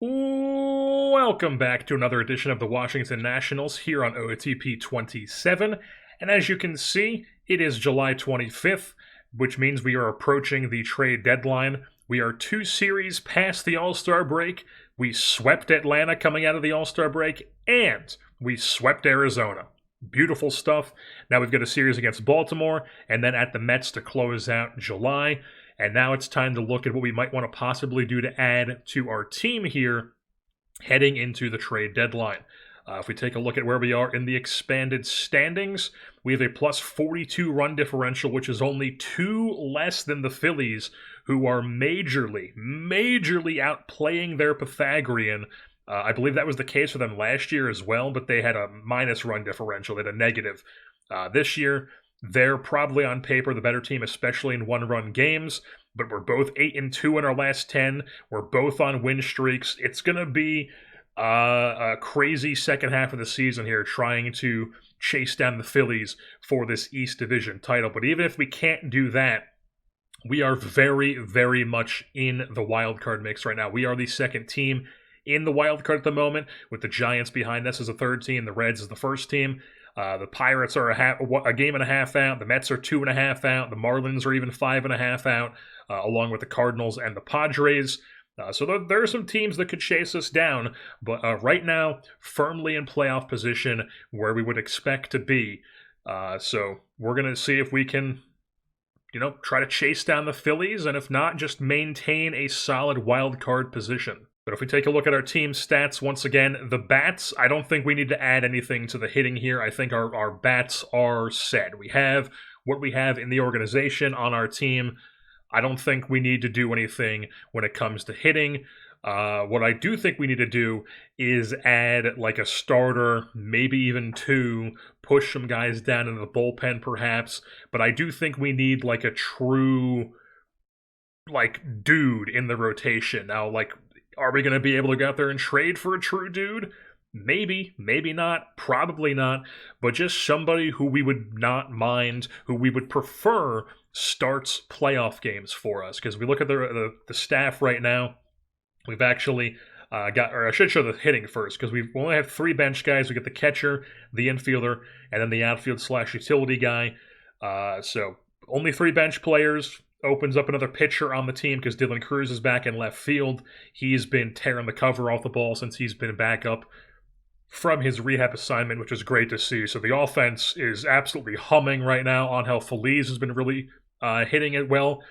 Welcome back to another edition of the Washington Nationals here on OOTP 27. And as you can see, it is July 25th, which means we are approaching the trade deadline. We are 2 series past the All-Star break. We swept Atlanta coming out of the All-Star break, and we swept Arizona. Beautiful stuff. Now we've got a series against Baltimore, and then at the Mets to close out July. And now it's time to look at what we might want to possibly do to add to our team here heading into the trade deadline. If we take a look at where we are in the expanded standings, we have a plus 42 run differential, which is only 2 less than the Phillies, who are majorly outplaying their Pythagorean. I believe that was the case for them last year as well, but they had a minus run differential. They had a negative. This year, they're probably on paper the better team, especially in one-run games, but we're both 8-2 in our last 10. We're both on win streaks. It's going to be a crazy second half of the season here trying to chase down the Phillies for this East Division title. But even if we can't do that, we are very much in the wild card mix right now. We are the second team in the wild card at the moment, with the Giants behind us as a third team, the Reds as the first team. The Pirates are a game and a half out. The Mets are 2.5 out. The Marlins are even 5.5 out, along with the Cardinals and the Padres. So there are some teams that could chase us down, but right now, firmly in playoff position where we would expect to be. So we're going to see if we can, try to chase down the Phillies, and if not, just maintain a solid wild card position. But if we take a look at our team stats, once again, the bats, I don't think we need to add anything to the hitting here. I think our bats are set. We have what we have in the organization on our team. I don't think we need to do anything when it comes to hitting. What I do think we need to do is add like a starter, maybe even 2, push some guys down into the bullpen perhaps. But I do think we need like a true dude in the rotation. Now, are we going to be able to go out there and trade for a true dude? Maybe, maybe not, probably not, but just somebody who we would not mind, who we would prefer starts playoff games for us. Because we look at the staff right now, we've actually or I should show the hitting first, because we only have 3 bench guys. We get the catcher, the infielder, and then the outfield/utility guy. So only 3 bench players. Opens up another pitcher on the team because Dylan Cruz is back in left field. He's been tearing the cover off the ball since he's been back up from his rehab assignment, which is great to see. So the offense is absolutely humming right now. Angel Feliz has been really hitting it well.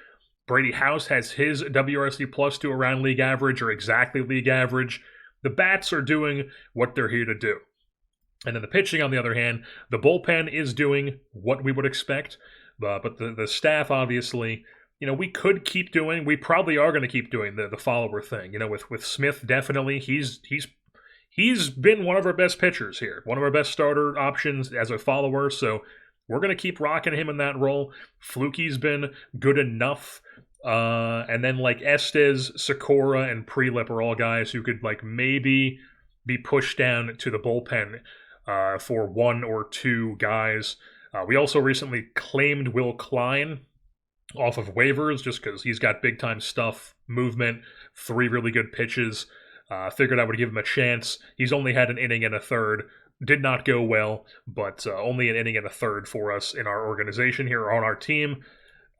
Brady House has his WRC plus to around league average, or exactly league average. The bats are doing what they're here to do. And then the pitching, on the other hand, the bullpen is doing what we would expect. But the staff, obviously, we could keep doing, we probably are going to keep doing the follower thing. With Smith, definitely, he's been one of our best pitchers here, one of our best starter options as a follower, so we're going to keep rocking him in that role. Fluky's been good enough, and then Estes, Sakura, and Prelip are all guys who could maybe be pushed down to the bullpen for 1 or 2 guys. We also recently claimed Will Klein off of waivers just because he's got big-time stuff, movement, 3 really good pitches. Figured I would give him a chance. He's only had an inning and a third. Did not go well, but only an inning and a third for us in our organization here on our team.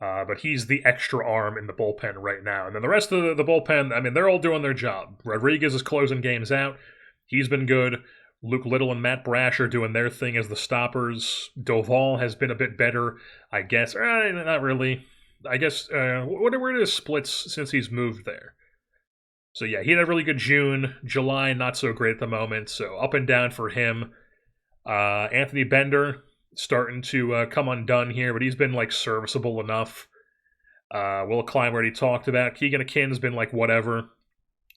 But he's the extra arm in the bullpen right now. And then the rest of the bullpen, I mean, they're all doing their job. Rodriguez is closing games out. He's been good. Luke Little and Matt Brash are doing their thing as the stoppers. Doval has been a bit better, I guess. Not really. I guess, what are his splits since he's moved there? So yeah, he had a really good June. July, not so great at the moment. So up and down for him. Anthony Bender starting to come undone here, but he's been serviceable enough. Will Klein already talked about. Keegan Akin's been whatever.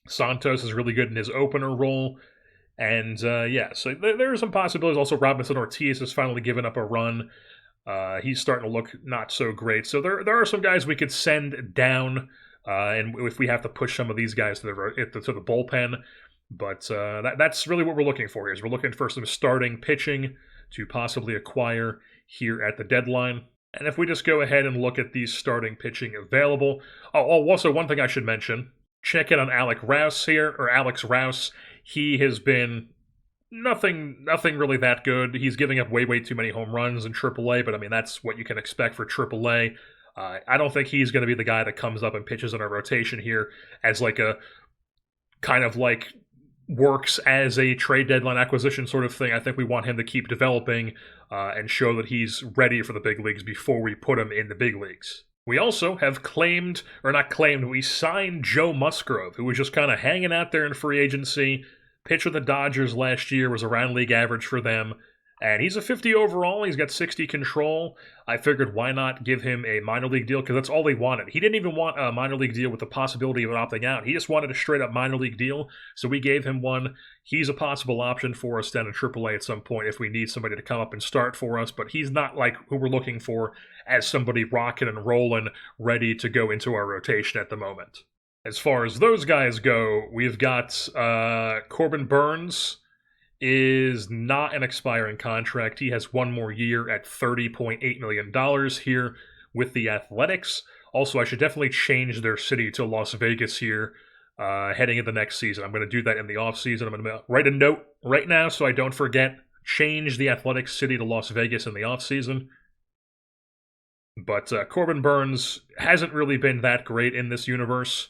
Santos is really good in his opener role. And yeah, so there are some possibilities. Also, Robinson Ortiz has finally given up a run. He's starting to look not so great. So there are some guys we could send down, and if we have to push some of these guys to the bullpen. But that's really what we're looking for here. Is we're looking for some starting pitching to possibly acquire here at the deadline. And if we just go ahead and look at these starting pitching available. Oh, also one thing I should mention. check in on Alex Rouse. He has been nothing really that good. He's giving up way too many home runs in AAA, but I mean that's what you can expect for AAA. I don't think he's going to be the guy that comes up and pitches in our rotation here as like a kind of like works as a trade deadline acquisition sort of thing. I think we want him to keep developing and show that he's ready for the big leagues before we put him in the big leagues. We also have we signed Joe Musgrove, who was just kind of hanging out there in free agency. Pitched with the Dodgers last year, was around league average for them. And he's a 50 overall. He's got 60 control. I figured why not give him a minor league deal, because that's all he wanted. He didn't even want a minor league deal with the possibility of opting out. He just wanted a straight-up minor league deal, so we gave him one. He's a possible option for us down in AAA at some point if we need somebody to come up and start for us, but he's not like who we're looking for as somebody rocking and rolling, ready to go into our rotation at the moment. As far as those guys go, we've got Corbin Burns is not an expiring contract. He has one more year at $30.8 million here with the Athletics. Also, I should definitely change their city to Las Vegas here heading into the next season. I'm going to do that in the offseason. I'm going to write a note right now so I don't forget. Change the Athletics city to Las Vegas in the offseason. But Corbin Burns hasn't really been that great in this universe.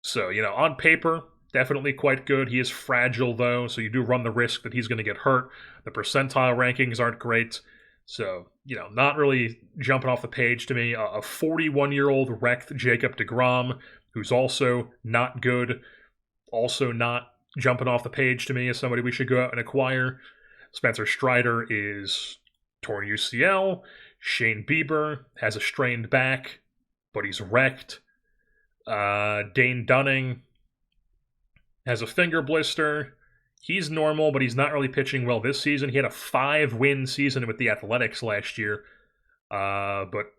So, on paper, definitely quite good. He is fragile, though, so you do run the risk that he's going to get hurt. The percentile rankings aren't great. So, not really jumping off the page to me. A 41-year-old wrecked Jacob deGrom, who's also not good. Also not jumping off the page to me as somebody we should go out and acquire. Spencer Strider is torn UCL. Shane Bieber has a strained back, but he's wrecked. Dane Dunning has a finger blister. He's normal, but he's not really pitching well this season. He had a 5-win season with the Athletics last year. But,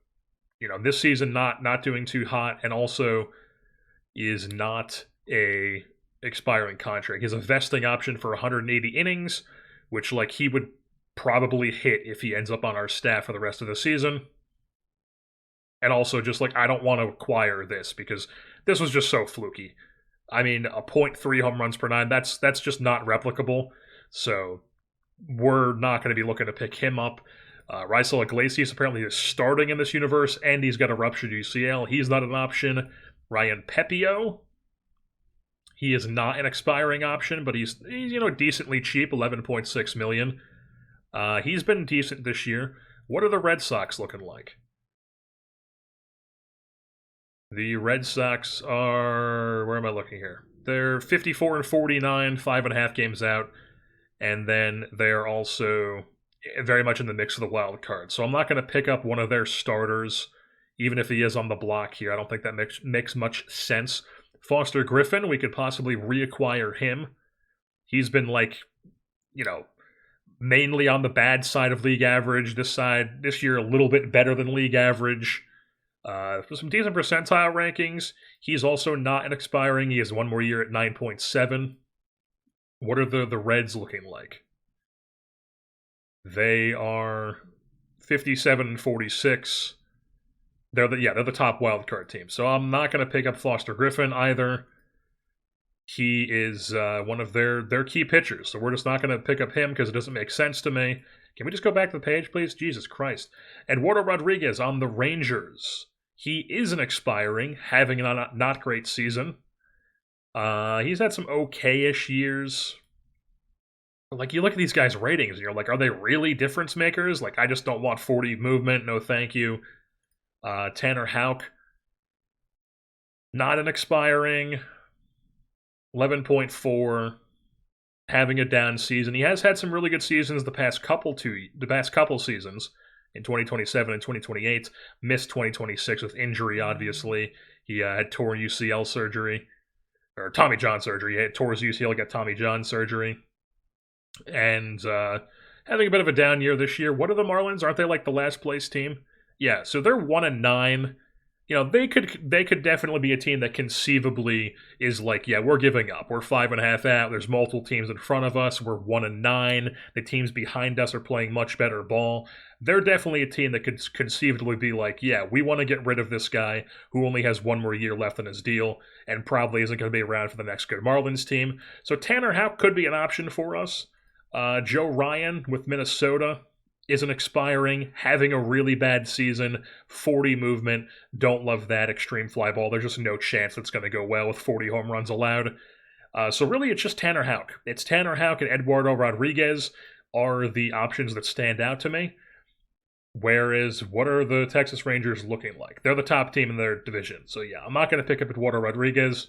this season not doing too hot, and also is not a expiring contract. He has a vesting option for 180 innings, which, he would probably hit if he ends up on our staff for the rest of the season. And also, just, I don't want to acquire this, because this was just so fluky. I mean, a .3 home runs per 9, that's just not replicable. So we're not going to be looking to pick him up. Raisel Iglesias apparently is starting in this universe, and he's got a ruptured UCL. He's not an option. Ryan Pepio, he is not an expiring option, but he's decently cheap, $11.6 million. He's been decent this year. What are the Red Sox looking like? The Red Sox are, where am I looking here? They're 54-49, 5.5 games out, and then they're also very much in the mix of the wild card. So I'm not going to pick up one of their starters, even if he is on the block here. I don't think that makes much sense. Foster Griffin, we could possibly reacquire him. He's been mainly on the bad side of league average. This year a little bit better than league average. Some decent percentile rankings. He's also not an expiring. He has one more year at 9.7. What are the Reds looking like? They are 57-46. They're the top wildcard team. So I'm not going to pick up Foster Griffin either. He is one of their key pitchers, so we're just not going to pick up him because it doesn't make sense to me. Can we just go back to the page, please? Jesus Christ. Eduardo Rodriguez on the Rangers. He isn't expiring, having a not great season. He's had some okay-ish years. You look at these guys' ratings, and you're like, are they really difference makers? I just don't want 40 movement, no thank you. Tanner Houck, not an expiring, 11.4, having a down season. He has had some really good seasons the past couple seasons in 2027 and 2028. Missed 2026 with injury, obviously. He had torn UCL surgery, or Tommy John surgery. He had tore his UCL, got Tommy John surgery. And having a bit of a down year this year. What are the Marlins? Aren't they the last place team? Yeah, so they're 1-9. They could definitely be a team that conceivably is we're giving up. We're 5.5 out. There's multiple teams in front of us. We're 1-9. The teams behind us are playing much better ball. They're definitely a team that could conceivably be we want to get rid of this guy who only has one more year left on his deal, and probably isn't going to be around for the next good Marlins team. So Tanner Houck could be an option for us. Joe Ryan with Minnesota isn't expiring, having a really bad season, 40 movement, don't love that extreme fly ball. There's just no chance that's going to go well with 40 home runs allowed. So really, it's just Tanner Houck. It's Tanner Houck and Eduardo Rodriguez are the options that stand out to me. Whereas, what are the Texas Rangers looking like? They're the top team in their division. So yeah, I'm not going to pick up Eduardo Rodriguez.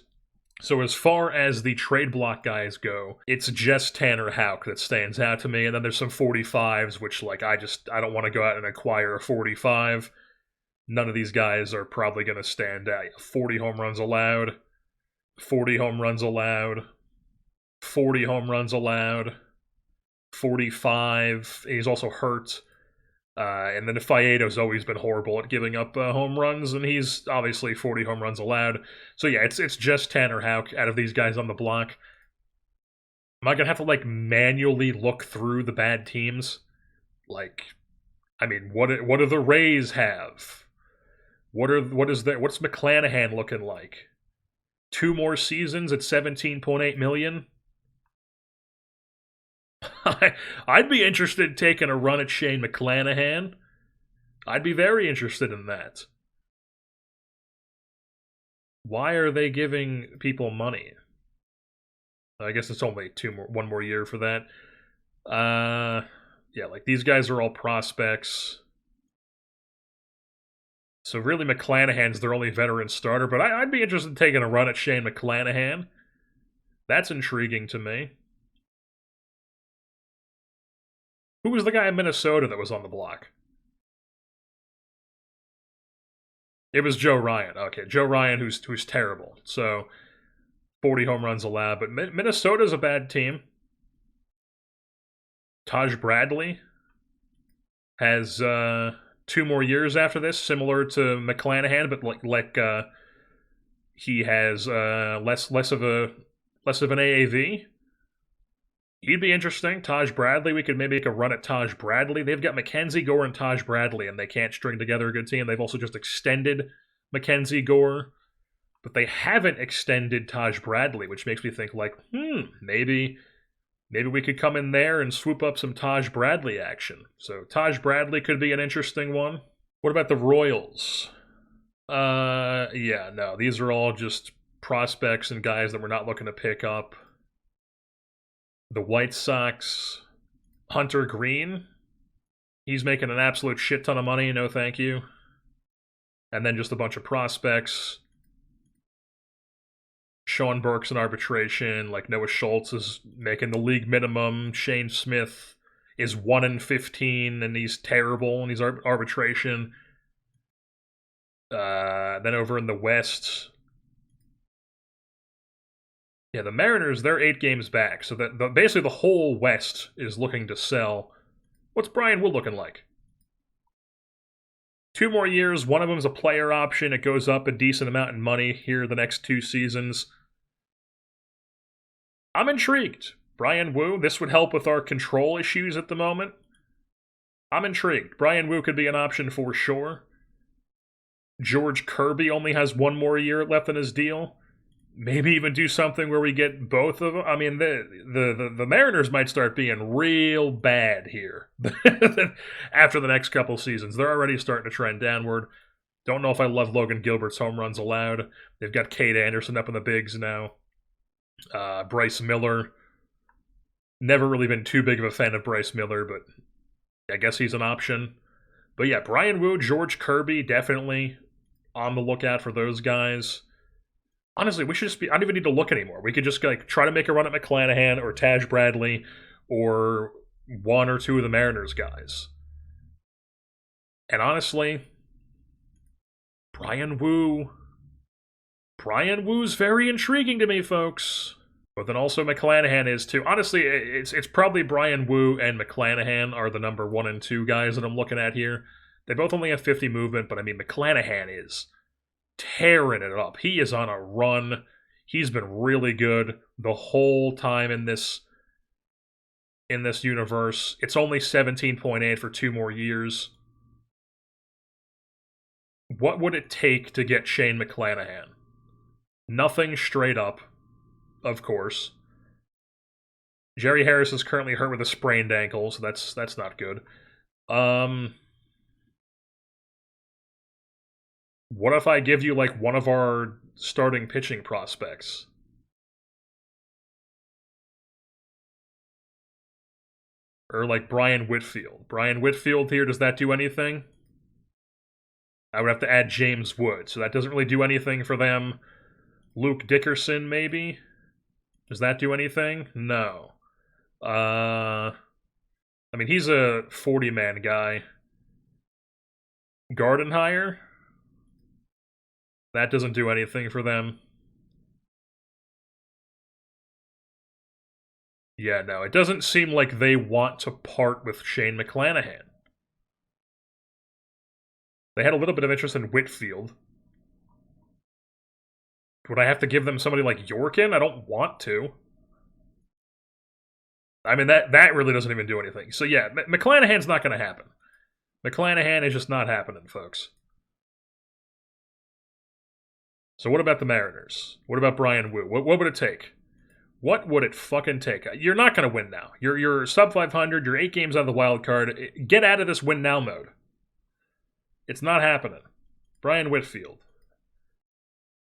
So as far as the trade block guys go, it's just Tanner Houck that stands out to me. And then there's some 45s, which like I don't want to go out and acquire a 45. None of these guys are probably going to stand out. 40 home runs allowed. 40 home runs allowed. 40 home runs allowed. 45. He's also hurt. And then Faedo's always been horrible at giving up home runs, and he's obviously 40 home runs allowed. So yeah, it's just Tanner Houck out of these guys on the block. Am I gonna have to like manually look through the bad teams? Like, I mean, what do the Rays have? What's McClanahan looking like? 2 more seasons at $17.8 million. I'd be interested in taking a run at Shane McClanahan. I'd be very interested in that. Why are they giving people money? I guess it's only 1 more year for that. Yeah, like these guys are all prospects. So really McClanahan's their only veteran starter, but I'd be interested in taking a run at Shane McClanahan. That's intriguing to me. Who was the guy in Minnesota that was on the block? It was Joe Ryan. Okay, Joe Ryan, who's terrible. So 40 home runs allowed, but Minnesota's a bad team. Taj Bradley has 2 more years after this, similar to McClanahan, but he has less of an AAV. He'd be interesting. Taj Bradley, we could maybe make a run at Taj Bradley. They've got Mackenzie Gore and Taj Bradley, and they can't string together a good team. They've also just extended Mackenzie Gore, but they haven't extended Taj Bradley, which makes me think like, maybe we could come in there and swoop up some Taj Bradley action. So Taj Bradley could be an interesting one. What about the Royals? Yeah, no, these are all just prospects and guys that we're not looking to pick up. The White Sox, Hunter Green, he's making an absolute shit ton of money, no thank you. And then just a bunch of prospects. Sean Burke's in arbitration, like Noah Schultz is making the league minimum. Shane Smith is 1-15 and he's terrible and he's arbitration. Then over in the West, yeah, the Mariners, they're 8 games back, so that basically the whole West is looking to sell. What's Brian Wood looking like? 2 more years, one of them's a player option. It goes up a decent amount in money here the next 2 seasons. I'm intrigued. Brian Wu, this would help with our control issues at the moment. I'm intrigued. Brian Wu could be an option for sure. George Kirby only has 1 more year left in his deal. Maybe even do something where we get both of them. I mean, the Mariners might start being real bad here after the next couple seasons. They're already starting to trend downward. Don't know if I love Logan Gilbert's home runs allowed. They've got Cade Anderson up in the bigs now. Bryce Miller. Never really been too big of a fan of Bryce Miller, but I guess he's an option. But yeah, Brian Wu, George Kirby, definitely on the lookout for those guys. Honestly, we should just be... I don't even need to look anymore. We could just like try to make a run at McClanahan or Taj Bradley or 1 or 2 of the Mariners guys. And honestly, Brian Woo's very intriguing to me, folks. But then also McClanahan is too. Honestly, it's probably Brian Wu and McClanahan are the number 1 and 2 guys that I'm looking at here. They both only have 50 movement, but I mean, McClanahan is tearing it up. He is on a run. He's been really good the whole time in this universe. It's only 17.8 for 2 more years. What would it take to get Shane McClanahan? Nothing straight up, of course. Jerry Harris is currently hurt with a sprained ankle, so that's not good. What if I give you like one of our starting pitching prospects? Or like Brian Whitfield. Brian Whitfield here, does that do anything? I would have to add James Wood, so that doesn't really do anything for them. Luke Dickerson, maybe? Does that do anything? No. I mean, he's a 40-man guy. Gardenhire? That doesn't do anything for them. Yeah, no, it doesn't seem like they want to part with Shane McClanahan. They had a little bit of interest in Whitfield. Would I have to give them somebody like Yorkin? I don't want to. I mean, that really doesn't even do anything. So yeah, McClanahan's not going to happen. McClanahan is just not happening, folks. So what about the Mariners? What about Brian Wu? What would it take? What would it fucking take? You're not going to win now. You're sub 500. You're 8 games out of the wild card. Get out of this win now mode. It's not happening. Brian Whitfield.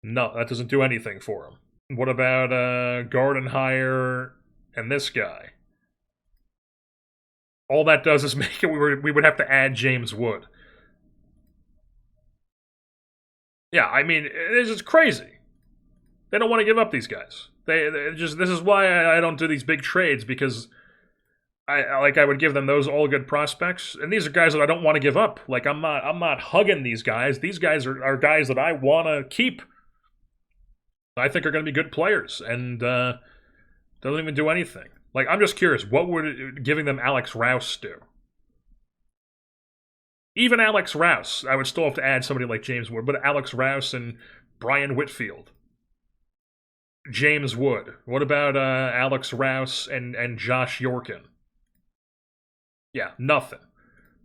No, that doesn't do anything for him. What about Gardenhire and this guy? All that does is make it we would have to add James Wood. Yeah, I mean, it's just crazy. They don't want to give up these guys. They just this is why I don't do these big trades, because I would give them those all good prospects, and these are guys that I don't want to give up. Like I'm not hugging these guys. These guys are guys that I want to keep. I think are going to be good players, and doesn't even do anything. Like, I'm just curious, what would giving them Alex Rouse do? Even Alex Rouse, I would still have to add somebody like James Wood, but Alex Rouse and Brian Whitfield. James Wood. What about Alex Rouse and Josh Yorkin? Yeah, nothing.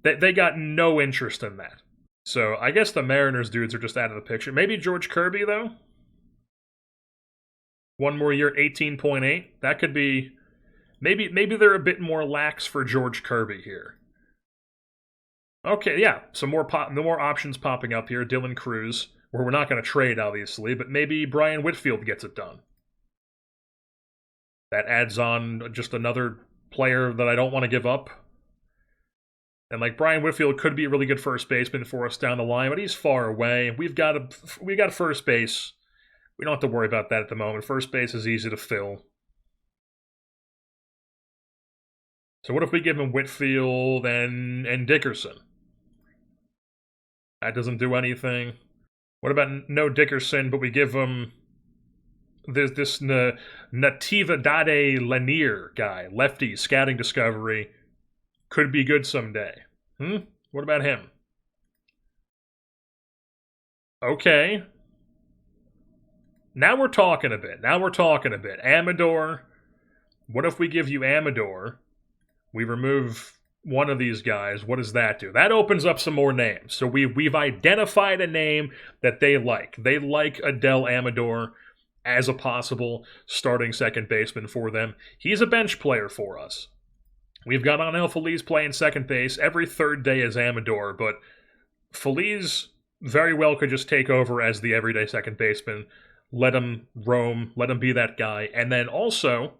They got no interest in that. So I guess the Mariners dudes are just out of the picture. Maybe George Kirby, though? One more year, 18.8. That could be... Maybe they're a bit more lax for George Kirby here. Okay, yeah, some more options popping up here. Dylan Cruz, where we're not going to trade, obviously, but maybe Brian Whitfield gets it done. That adds on just another player that I don't want to give up. And like Brian Whitfield could be a really good first baseman for us down the line, but he's far away. We've got first base. We don't have to worry about that at the moment. First base is easy to fill. So what if we give him Whitfield and Dickerson? That doesn't do anything. What about no Dickerson, but we give him this Natividade Lanier guy, lefty, scouting discovery. Could be good someday. What about him? Okay. Now we're talking a bit. Amador. What if we give you Amador? We remove one of these guys. What does that do? That opens up some more names. So we've identified a name that they like. They like Adel Amador as a possible starting second baseman for them. He's a bench player for us. We've got Angel Feliz playing second base. Every third day is Amador, but Feliz very well could just take over as the everyday second baseman. Let him roam. Let him be that guy. And then also...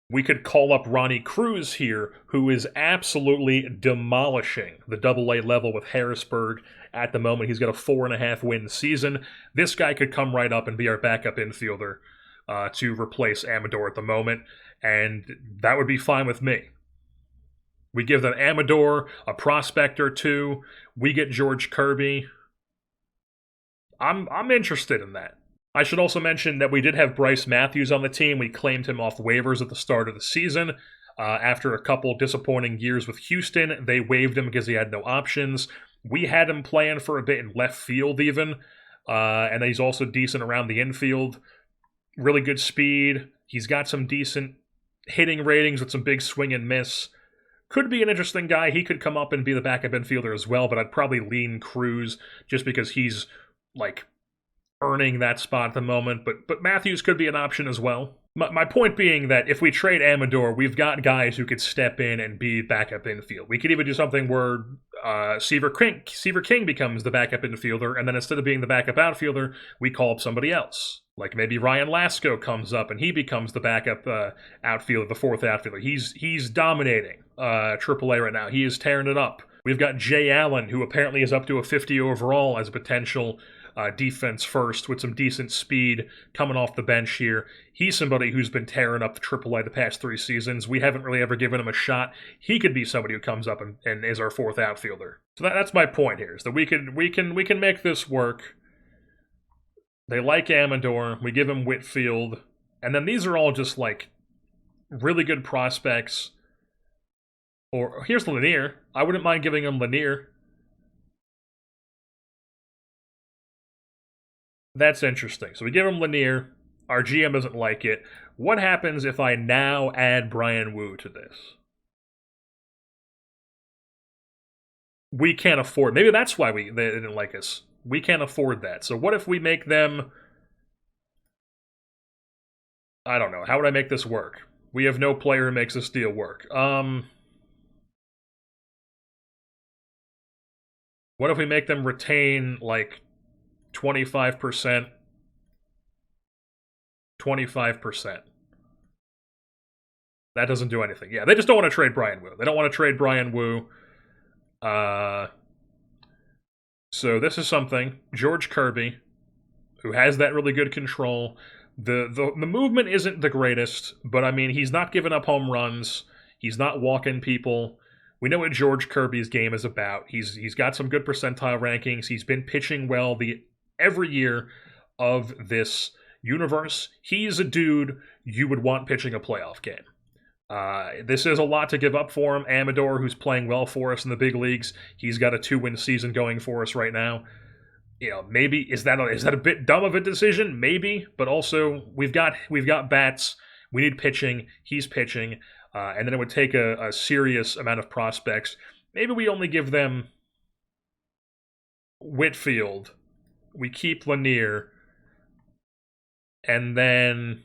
we could call up Ronnie Cruz here, who is absolutely demolishing the AA level with Harrisburg at the moment. He's got a 4.5 win season. This guy could come right up and be our backup infielder to replace Amador at the moment, and that would be fine with me. We give them Amador, a prospect or two. We get George Kirby. I'm interested in that. I should also mention that we did have Bryce Matthews on the team. We claimed him off waivers at the start of the season. After a couple disappointing years with Houston, they waived him because he had no options. We had him playing for a bit in left field even, and he's also decent around the infield. Really good speed. He's got some decent hitting ratings with some big swing and miss. Could be an interesting guy. He could come up and be the backup infielder as well, but I'd probably lean Cruz just because he's like earning that spot at the moment, but Matthews could be an option as well. My point being that if we trade Amador, we've got guys who could step in and be backup infield. We could even do something where Seaver King becomes the backup infielder, and then instead of being the backup outfielder, we call up somebody else. Like maybe Ryan Lasko comes up and he becomes the backup outfielder, the fourth outfielder. He's dominating AAA right now. He is tearing it up. We've got Jay Allen, who apparently is up to a 50 overall as a potential defense first with some decent speed coming off the bench here. He's somebody who's been tearing up the AAA the past 3 seasons. We haven't really ever given him a shot. He could be somebody who comes up and is our fourth outfielder. So that's my point here, is that we can make this work. They like Amador. We give him Whitfield. And then these are all just like really good prospects. Or here's Lanier. I wouldn't mind giving him Lanier. That's interesting. So we give him Lanier. Our GM doesn't like it. What happens if I now add Brian Wu to this? We can't afford. Maybe that's why they didn't like us. We can't afford that. So what if we make them... I don't know. How would I make this work? We have no player who makes this deal work. What if we make them retain, like, 25%? 25%. That doesn't do anything. Yeah, they just don't want to trade Brian Wu. They don't want to trade Brian Wu. So this is something. George Kirby, who has that really good control. The movement isn't the greatest, but I mean, he's not giving up home runs. He's not walking people. We know what George Kirby's game is about. He's got some good percentile rankings. He's been pitching well every year of this universe. He's a dude you would want pitching a playoff game. This is a lot to give up for him. Amador, who's playing well for us in the big leagues, he's got a 2-win season going for us right now. You know, maybe is that a bit dumb of a decision? Maybe, but also we've got bats. We need pitching. He's pitching, and then it would take a serious amount of prospects. Maybe we only give them Whitfield. We keep Lanier, and then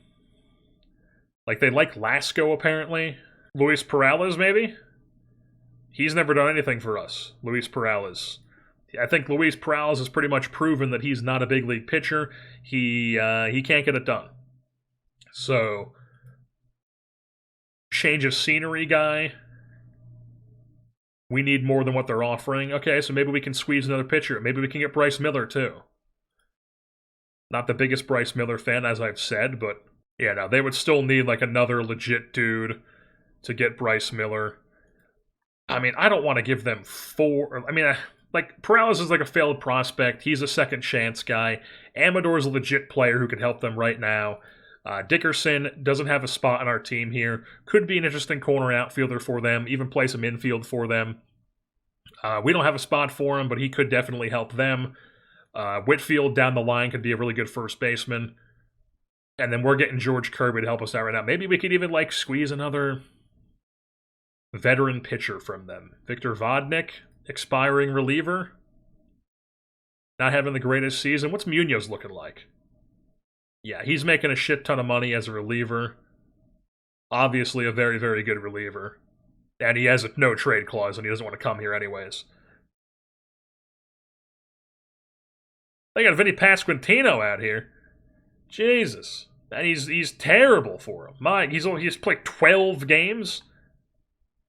like they like Lasko apparently. Luis Perales maybe. He's never done anything for us. Luis Perales. I think Luis Perales has pretty much proven that he's not a big league pitcher. He can't get it done. So, change of scenery guy. We need more than what they're offering. Okay, so maybe we can squeeze another pitcher. Maybe we can get Bryce Miller too. Not the biggest Bryce Miller fan, as I've said, but yeah, no, they would still need like another legit dude to get Bryce Miller. I mean, I don't want to give them 4. I mean, like, Perales is like a failed prospect. He's a second chance guy. Amador's a legit player who could help them right now. Dickerson doesn't have a spot on our team here. Could be an interesting corner outfielder for them, even play some infield for them. We don't have a spot for him, but he could definitely help them. Whitfield down the line could be a really good first baseman. And then we're getting George Kirby to help us out right now. Maybe we could even, like, squeeze another veteran pitcher from them. Victor Vodnik, expiring reliever. Not having the greatest season. What's Munoz looking like? Yeah, he's making a shit ton of money as a reliever. Obviously a very, very good reliever. And he has a no trade clause and he doesn't want to come here anyways. They got Vinny Pasquantino out here. Jesus. And he's terrible for him. He's played 12 games.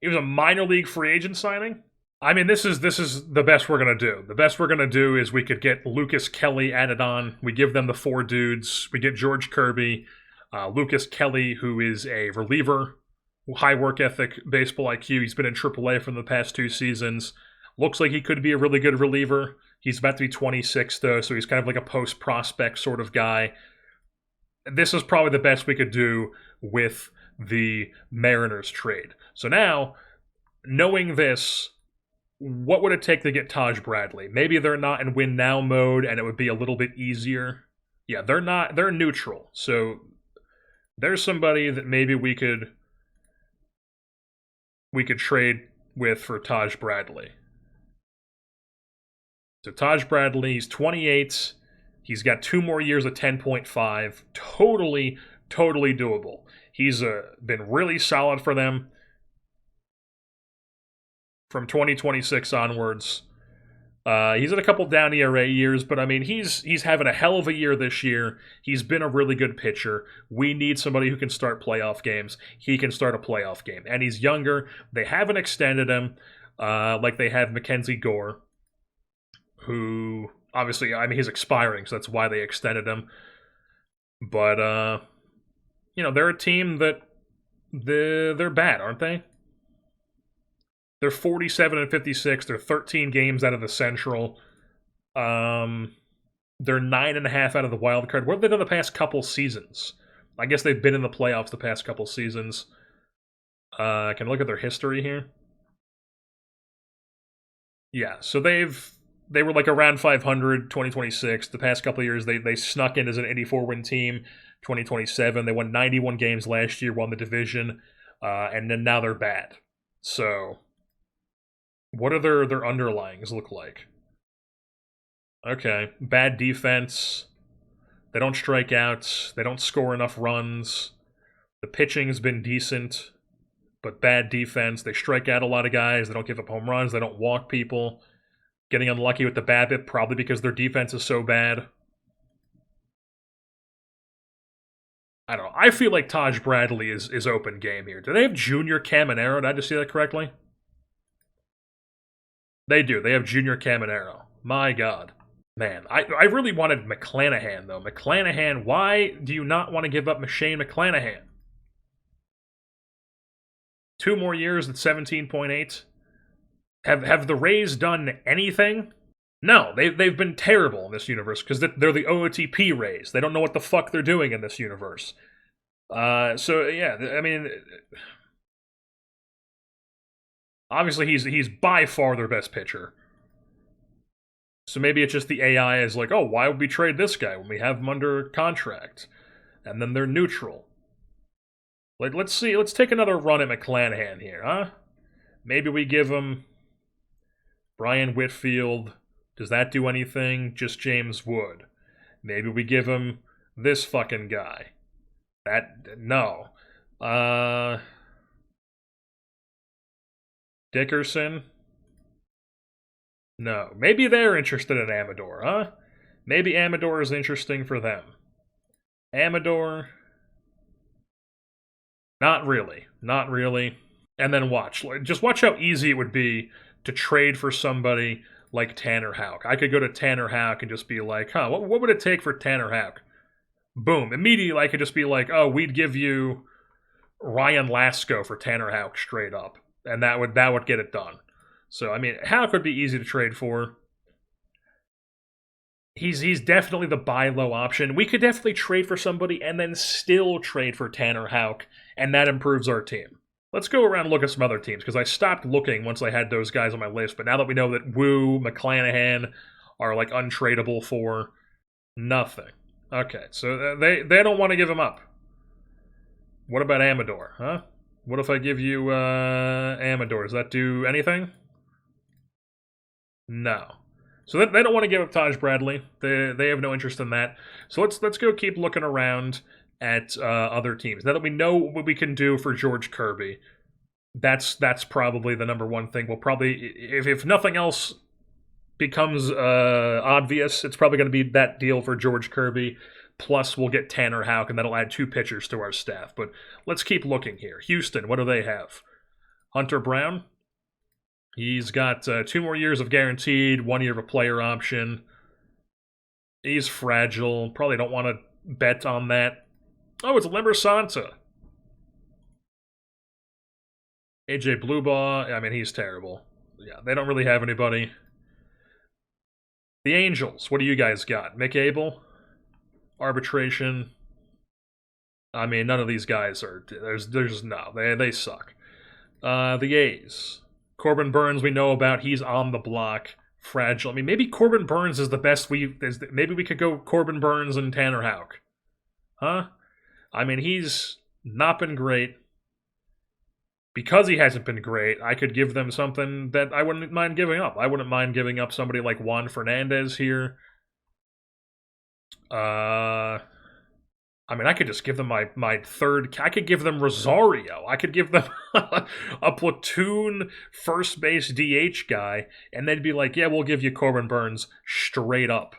He was a minor league free agent signing. I mean, this is the best we're going to do. The best we're going to do is we could get Lucas Kelly added on. We give them the 4 dudes. We get George Kirby, Lucas Kelly, who is a reliever, high work ethic, baseball IQ. He's been in AAA for the past 2 seasons. Looks like he could be a really good reliever. He's about to be 26, though, so he's kind of like a post-prospect sort of guy. This is probably the best we could do with the Mariners trade. So now, knowing this, what would it take to get Taj Bradley? Maybe they're not in win now mode and it would be a little bit easier. Yeah, they're neutral. So there's somebody that maybe we could trade with for Taj Bradley. So Taj Bradley, he's 28. He's got 2 more years at 10.5. Totally doable. He's been really solid for them from 2026 onwards. He's had a couple down ERA years, but I mean, he's having a hell of a year this year. He's been a really good pitcher. We need somebody who can start playoff games. He can start a playoff game, and he's younger. They haven't extended him like they have Mackenzie Gore, who obviously, I mean, he's expiring, so that's why they extended him. But they're a team that they're bad, aren't they? They're 47-56. They're 13 games out of the Central. They're 9.5 out of the wild card. What have they done the past couple seasons? I guess they've been in the playoffs the past couple seasons. Can I look at their history here? Yeah, so they were like around 500, 2026. The past couple of years, they snuck in as an 84-win team. 2027, they won 91 games last year, won the division, and then now they're bad. So, what do their underlyings look like? Okay, bad defense. They don't strike out. They don't score enough runs. The pitching's been decent, but bad defense. They strike out a lot of guys. They don't give up home runs. They don't walk people. Getting unlucky with the BABIP, probably because their defense is so bad. I don't know. I feel like Taj Bradley is open game here. Do they have Junior Caminero? Did I just see that correctly? They do. They have Junior Caminero. My God. Man, I really wanted McClanahan, though. McClanahan, why do you not want to give up Shane McClanahan? 2 more years at 17.8. Have the Rays done anything? No, they've been terrible in this universe because they're the OOTP Rays. They don't know what the fuck they're doing in this universe. So yeah, I mean, obviously he's by far their best pitcher. So maybe it's just the AI is like, oh, why would we trade this guy when we have him under contract? And then they're neutral. Like, let's take another run at McClanahan here, huh? Maybe we give him Brian Whitfield. Does that do anything? Just James Wood. Maybe we give him this fucking guy. No. Dickerson? No. Maybe they're interested in Amador, huh? Maybe Amador is interesting for them. Amador? Not really. Not really. And then just watch how easy it would be to trade for somebody like Tanner Houck. I could go to Tanner Houck and just be like, what would it take for Tanner Houck? Boom. Immediately I could just be like, oh, we'd give you Ryan Lasko for Tanner Houck straight up. And that would get it done. So, I mean, Houck would be easy to trade for. He's definitely the buy low option. We could definitely trade for somebody and then still trade for Tanner Houck, and that improves our team. Let's go around and look at some other teams, because I stopped looking once I had those guys on my list, but now that we know that Wu, McClanahan are like untradeable for nothing. Okay, so they don't want to give him up. What about Amador, huh? What if I give you Amador? Does that do anything? No. So they don't want to give up Taj Bradley. They have no interest in that. So let's go keep looking around at other teams. Now that we know what we can do for George Kirby, that's probably the number one thing. We'll probably, if nothing else becomes obvious, it's probably going to be that deal for George Kirby. Plus, we'll get Tanner Houck, and that'll add 2 pitchers to our staff. But let's keep looking here. Houston, what do they have? Hunter Brown. He's got 2 more years of guaranteed, 1 year of a player option. He's fragile. Probably don't want to bet on that. Oh, it's Limber Santa. AJ Bluebaugh, I mean, he's terrible. Yeah, they don't really have anybody. The Angels, what do you guys got? Mick Abel? Arbitration? I mean, none of these guys are... There's no, they suck. The A's. Corbin Burns, we know about. He's on the block. Fragile. I mean, maybe Corbin Burns is the best maybe we could go Corbin Burns and Tanner Houck. Huh? I mean, he's not been great. Because he hasn't been great, I could give them something that I wouldn't mind giving up. I wouldn't mind giving up somebody like Juan Fernandez here. I mean, I could just give them my third. I could give them Rosario. I could give them a platoon first base DH guy, and they'd be like, "Yeah, we'll give you Corbin Burns straight up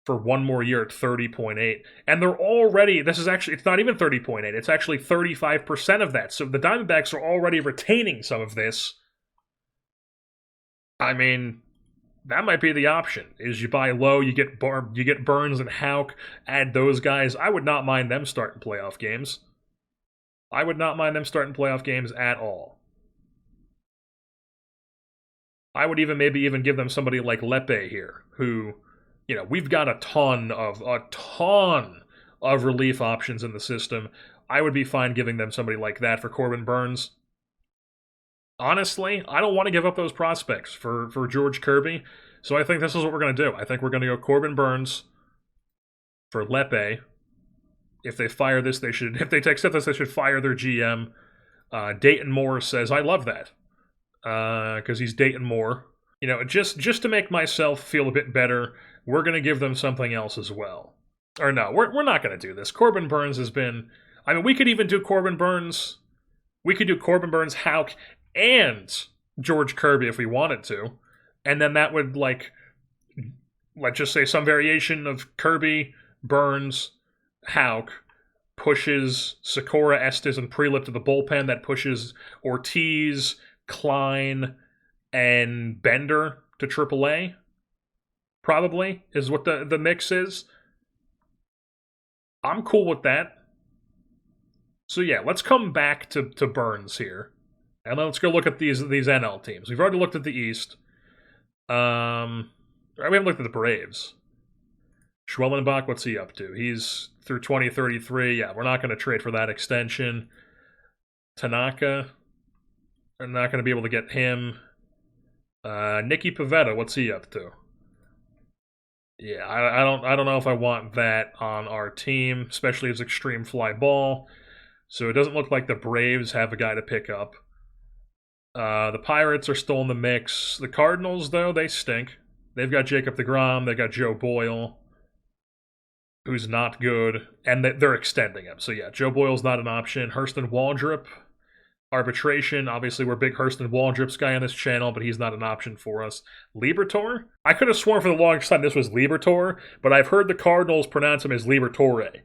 for one more year at 30.8." And they're already. This is actually. It's not even 30.8. It's actually 35% of that. So the Diamondbacks are already retaining some of this. I mean, that might be the option. Is you buy low, you get Burns and Houck, add those guys. I would not mind them starting playoff games. I would not mind them starting playoff games at all. I would maybe even give them somebody like Lepe here, who, we've got a ton of relief options in the system. I would be fine giving them somebody like that for Corbin Burns. Honestly, I don't want to give up those prospects for George Kirby, so I think this is what we're going to do. I think we're going to go Corbin Burns for Lepe. If they fire this, they should. If they accept this, they should fire their GM. Dayton Moore says, "I love that," because he's Dayton Moore. Just to make myself feel a bit better, we're going to give them something else as well. Or no, we're not going to do this. Corbin Burns has been. I mean, we could even do Corbin Burns. We could do Corbin Burns, Houck, and George Kirby if we wanted to, and then that would, let's just say some variation of Kirby, Burns, Houck, pushes Sakura, Estes, and Prelip to the bullpen. That pushes Ortiz, Klein, and Bender to AAA. Probably is what the mix is. I'm cool with that. So yeah, let's come back to Burns here. And let's go look at these NL teams. We've already looked at the East. We haven't looked at the Braves. Schwellenbach, what's he up to? He's through 2033. Yeah, we're not going to trade for that extension. Tanaka, we're not going to be able to get him. Nicky Pivetta, what's he up to? Yeah, I don't know if I want that on our team, especially as extreme fly ball. So it doesn't look like the Braves have a guy to pick up. The Pirates are still in the mix. The Cardinals, though, they stink. They've got Jacob deGrom. They've got Joe Boyle, who's not good. And they're extending him. So, yeah, Joe Boyle's not an option. Hurston Waldrop, arbitration. Obviously, we're a big Hurston Waldrop's guy on this channel, but he's not an option for us. Libertor? I could have sworn for the longest time this was Libertor, but I've heard the Cardinals pronounce him as Libertore.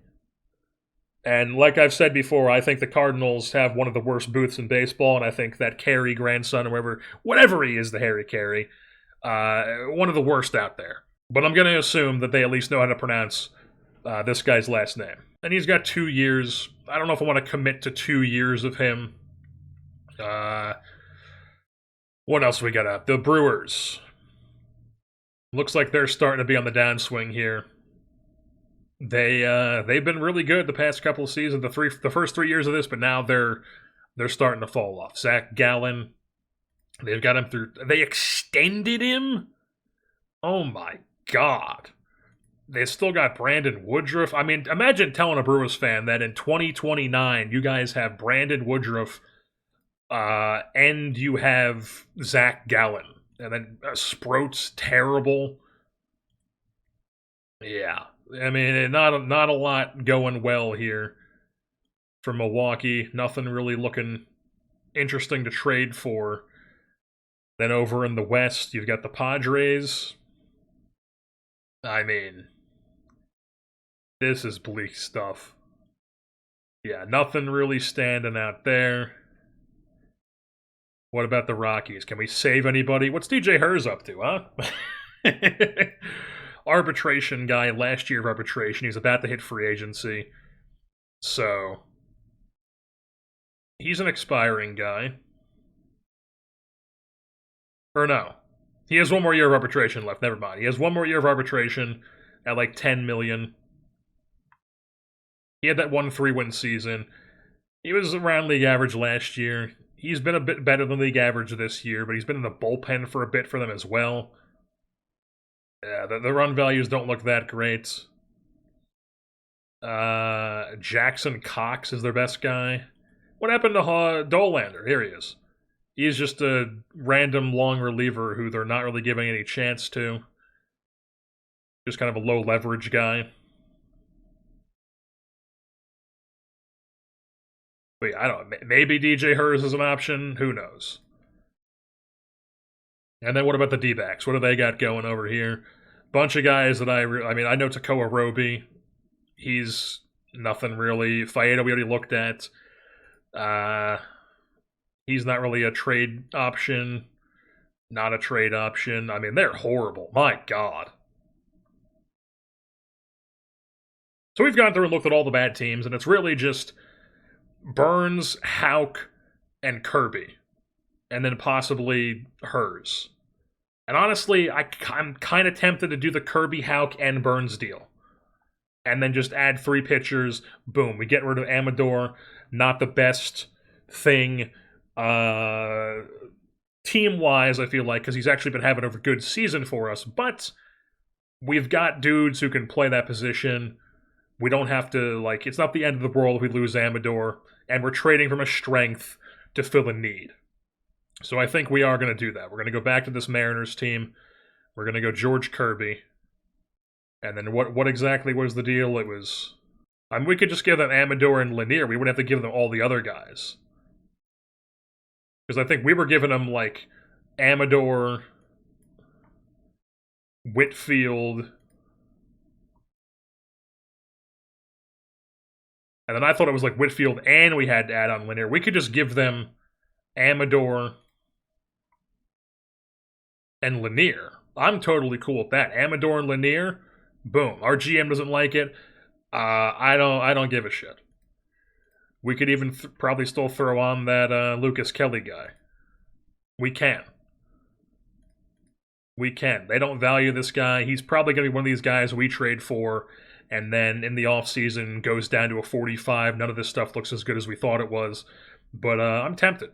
And like I've said before, I think the Cardinals have one of the worst booths in baseball, and I think that Carey grandson, or whatever he is, the Harry Carey, one of the worst out there. But I'm going to assume that they at least know how to pronounce this guy's last name. And he's got 2 years. I don't know if I want to commit to 2 years of him. What else we got up? The Brewers. Looks like they're starting to be on the downswing here. They've been really good the past couple of seasons, the first 3 years of this, but now they're starting to fall off. Zach Gallen, they've got him through. They extended him. Oh my God! They still got Brandon Woodruff. I mean, imagine telling a Brewers fan that in 2029 you guys have Brandon Woodruff, and you have Zach Gallen, and then Sproat's terrible. Yeah. I mean, not a lot going well here for Milwaukee. Nothing really looking interesting to trade for. Then over in the West, you've got the Padres. I mean, this is bleak stuff. Yeah, nothing really standing out there. What about the Rockies? Can we save anybody? What's DJ Herz up to, huh? Arbitration guy, last year of arbitration. He's about to hit free agency. So, he's an expiring guy. Or no. He has one more year of arbitration left. Never mind. He has one more year of arbitration at like $10 million. He had that 1 3-win season. He was around league average last year. He's been a bit better than league average this year, but he's been in the bullpen for a bit for them as well. Yeah, the run values don't look that great. Jackson Cox is their best guy. What happened to Dollander? Here he is. He's just a random long reliever who they're not really giving any chance to. Just kind of a low leverage guy. But yeah, I don't know. Maybe DJ Hurst is an option. Who knows? And then what about the D-backs? What do they got going over here? Bunch of guys that I mean, I know Takoa Roby. He's nothing really. Faedo we already looked at. He's not really a trade option. Not a trade option. I mean, they're horrible. My God. So we've gone through and looked at all the bad teams, and it's really just Burns, Houck, and Kirby. And then possibly hers. And honestly, I'm kind of tempted to do the Kirby, Houck, and Burns deal. And then just add 3 pitchers. Boom, we get rid of Amador. Not the best thing team-wise, I feel like, because he's actually been having a good season for us. But we've got dudes who can play that position. We don't have to, like, it's not the end of the world if we lose Amador. And we're trading from a strength to fill a need. So I think we are going to do that. We're going to go back to this Mariners team. We're going to go George Kirby. And then what exactly was the deal? It was... I mean, we could just give them Amador and Lanier. We wouldn't have to give them all the other guys. Because I think we were giving them, like, Amador, Whitfield... And then I thought it was like Whitfield and we had to add on Lanier. We could just give them Amador and Lanier. I'm totally cool with that. Amador and Lanier, boom. Our GM doesn't like it. I don't give a shit. We could even probably still throw on that Lucas Kelly guy. We can. We can. They don't value this guy. He's probably going to be one of these guys we trade for, and then in the offseason goes down to a 45. None of this stuff looks as good as we thought it was. But I'm tempted.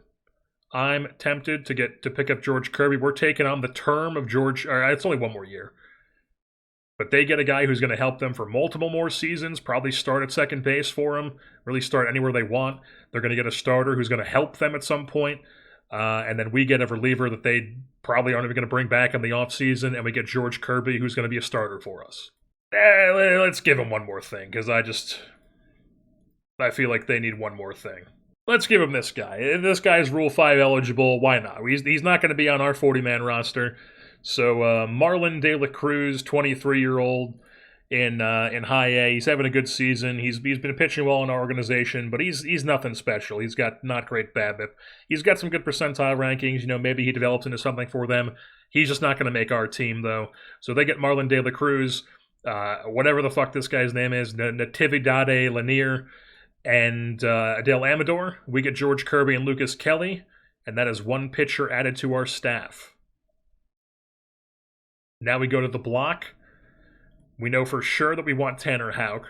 I'm tempted to pick up George Kirby. We're taking on the term of George. It's only 1 more year. But they get a guy who's going to help them for multiple more seasons, probably start at second base for them, really start anywhere they want. They're going to get a starter who's going to help them at some point. And then we get a reliever that they probably aren't even going to bring back in the offseason, and we get George Kirby, who's going to be a starter for us. Let's give him one more thing, because I feel like they need one more thing. Let's give him this guy. This guy's Rule 5 eligible. Why not? He's not going to be on our 40-man roster. So Marlon De La Cruz, 23-year-old in High A. He's having a good season. He's been pitching well in our organization, but he's nothing special. He's got not great BABIP. He's got some good percentile rankings. Maybe he develops into something for them. He's just not going to make our team, though. So they get Marlon De La Cruz, whatever the fuck this guy's name is, Natividade Lanier, and Adele Amador. We get George Kirby and Lucas Kelly, and that is 1 pitcher added to our staff. Now we go to the block. We know for sure that we want Tanner Houck.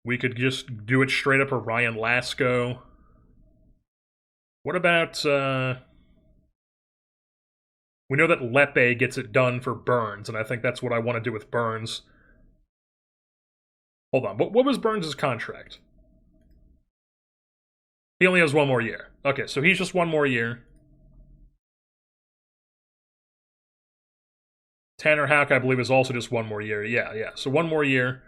We could just do it straight up for Ryan Lasco. What about... we know that Lepe gets it done for Burns, and I think that's what I want to do with Burns. Hold on, what was Burns' contract? He only has 1 more year. Okay, so he's just 1 more year. Tanner Houck, I believe, is also just 1 more year. Yeah. So 1 more year.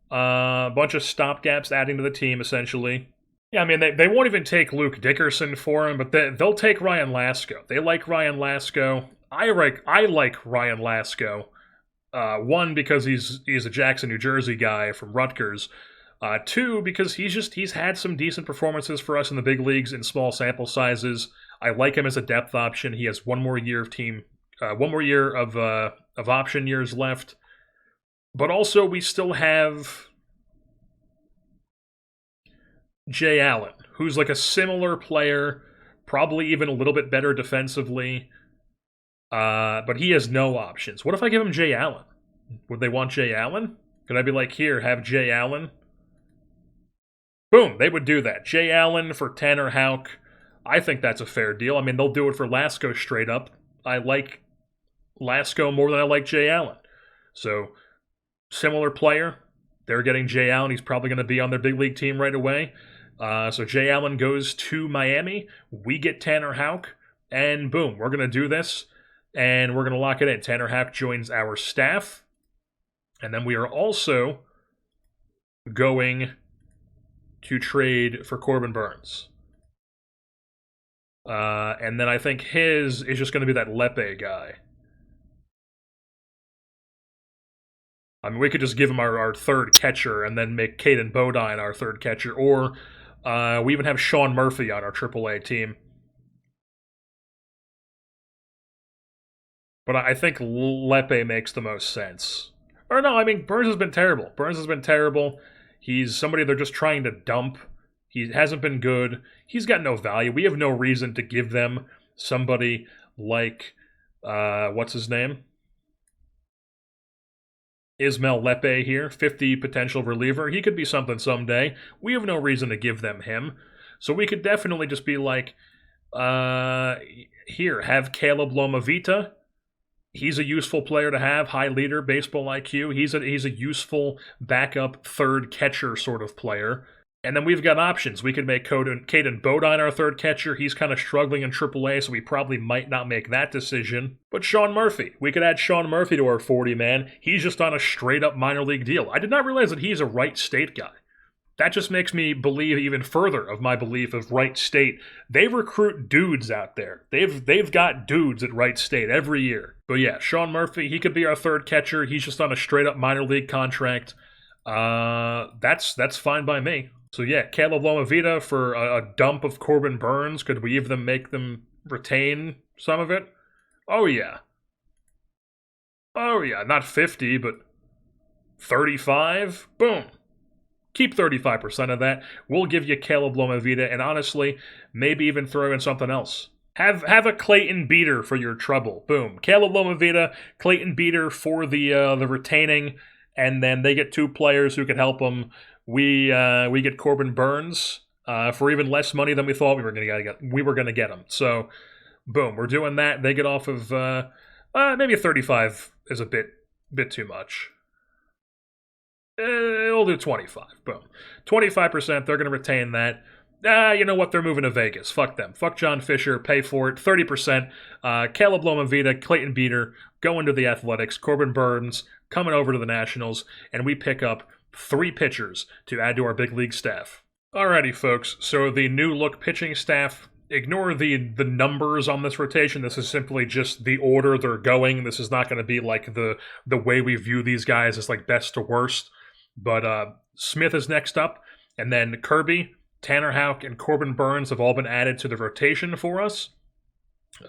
A bunch of stopgaps adding to the team, essentially. Yeah, I mean, they won't even take Luke Dickerson for him, but they'll take Ryan Lasco. They like Ryan Lasco. I like Ryan Lasco. 1, because he's a Jackson, New Jersey guy from Rutgers. 2, because he's had some decent performances for us in the big leagues in small sample sizes. I like him as a depth option. He has 1 more year of team... 1 more year of option years left. But also, we still have Jay Allen, who's like a similar player, probably even a little bit better defensively. But he has no options. What if I give him Jay Allen? Would they want Jay Allen? Could I be like, here, have Jay Allen? Boom, they would do that. Jay Allen for Tanner Houck. I think that's a fair deal. I mean, they'll do it for Lasco straight up. I like Lasco more than I like Jay Allen. So, similar player. They're getting Jay Allen. He's probably going to be on their big league team right away. So Jay Allen goes to Miami. We get Tanner Houck. And boom, we're going to do this. and we're going to lock it in. Tanner Houck joins our staff, and then we are also going to trade for Corbin Burns. And then I think his is just going to be that Lepe guy. I mean, we could just give him our third catcher and then make Caden Bodine our third catcher. Or we even have Sean Murphy on our AAA team. But I think Lepe makes the most sense. Or no, I mean, Burns has been terrible. Burns has been terrible. He's somebody they're just trying to dump. He hasn't been good. He's got no value. We have no reason to give them somebody like, what's his name? Ismail Lepe here, 50 potential reliever. He could be something someday. We have no reason to give them him. So we could definitely just be like, here, have Caleb Lomavita. He's a useful player to have, high leader, baseball IQ. He's a useful backup third catcher sort of player. And then we've got options. We could make Caden Bodine our third catcher. He's kind of struggling in AAA, so we probably might not make that decision. But Sean Murphy. We could add Sean Murphy to our 40-man. He's just on a straight-up minor league deal. I did not realize that he's a Wright State guy. That just makes me believe even further of my belief of Wright State. They recruit dudes out there. They've got dudes at Wright State every year. But yeah, Sean Murphy, he could be our third catcher. He's just on a straight-up minor league contract. That's fine by me. So yeah, Caleb Lomavita for a dump of Corbin Burns. Could we even make them retain some of it? Oh yeah. Oh yeah, not 50, but 35? Boom. Keep 35% of that. We'll give you Caleb Lomavita, and honestly, maybe even throw in something else. Have a Clayton Beater for your trouble. Boom. Caleb Lomavita, Clayton Beater for the retaining, and then they get two players who can help them. We get Corbin Burns for even less money than we thought we were going to get him. So, boom, we're doing that. They get off of maybe 35 is a bit too much. We'll do 25. Boom, 25%. They're going to retain that. You know what? They're moving to Vegas. Fuck them. Fuck John Fisher. Pay for it. 30%. Caleb Lomavita, Clayton Beater going to the Athletics. Corbin Burns coming over to the Nationals, and we pick up 3 pitchers to add to our big league staff. Alrighty, folks. So the new look pitching staff. Ignore the numbers on this rotation. This is simply just the order they're going. This is not going to be like the way we view these guys as like best to worst. But Smith is next up, and then Kirby, Tanner Houck, and Corbin Burns have all been added to the rotation for us.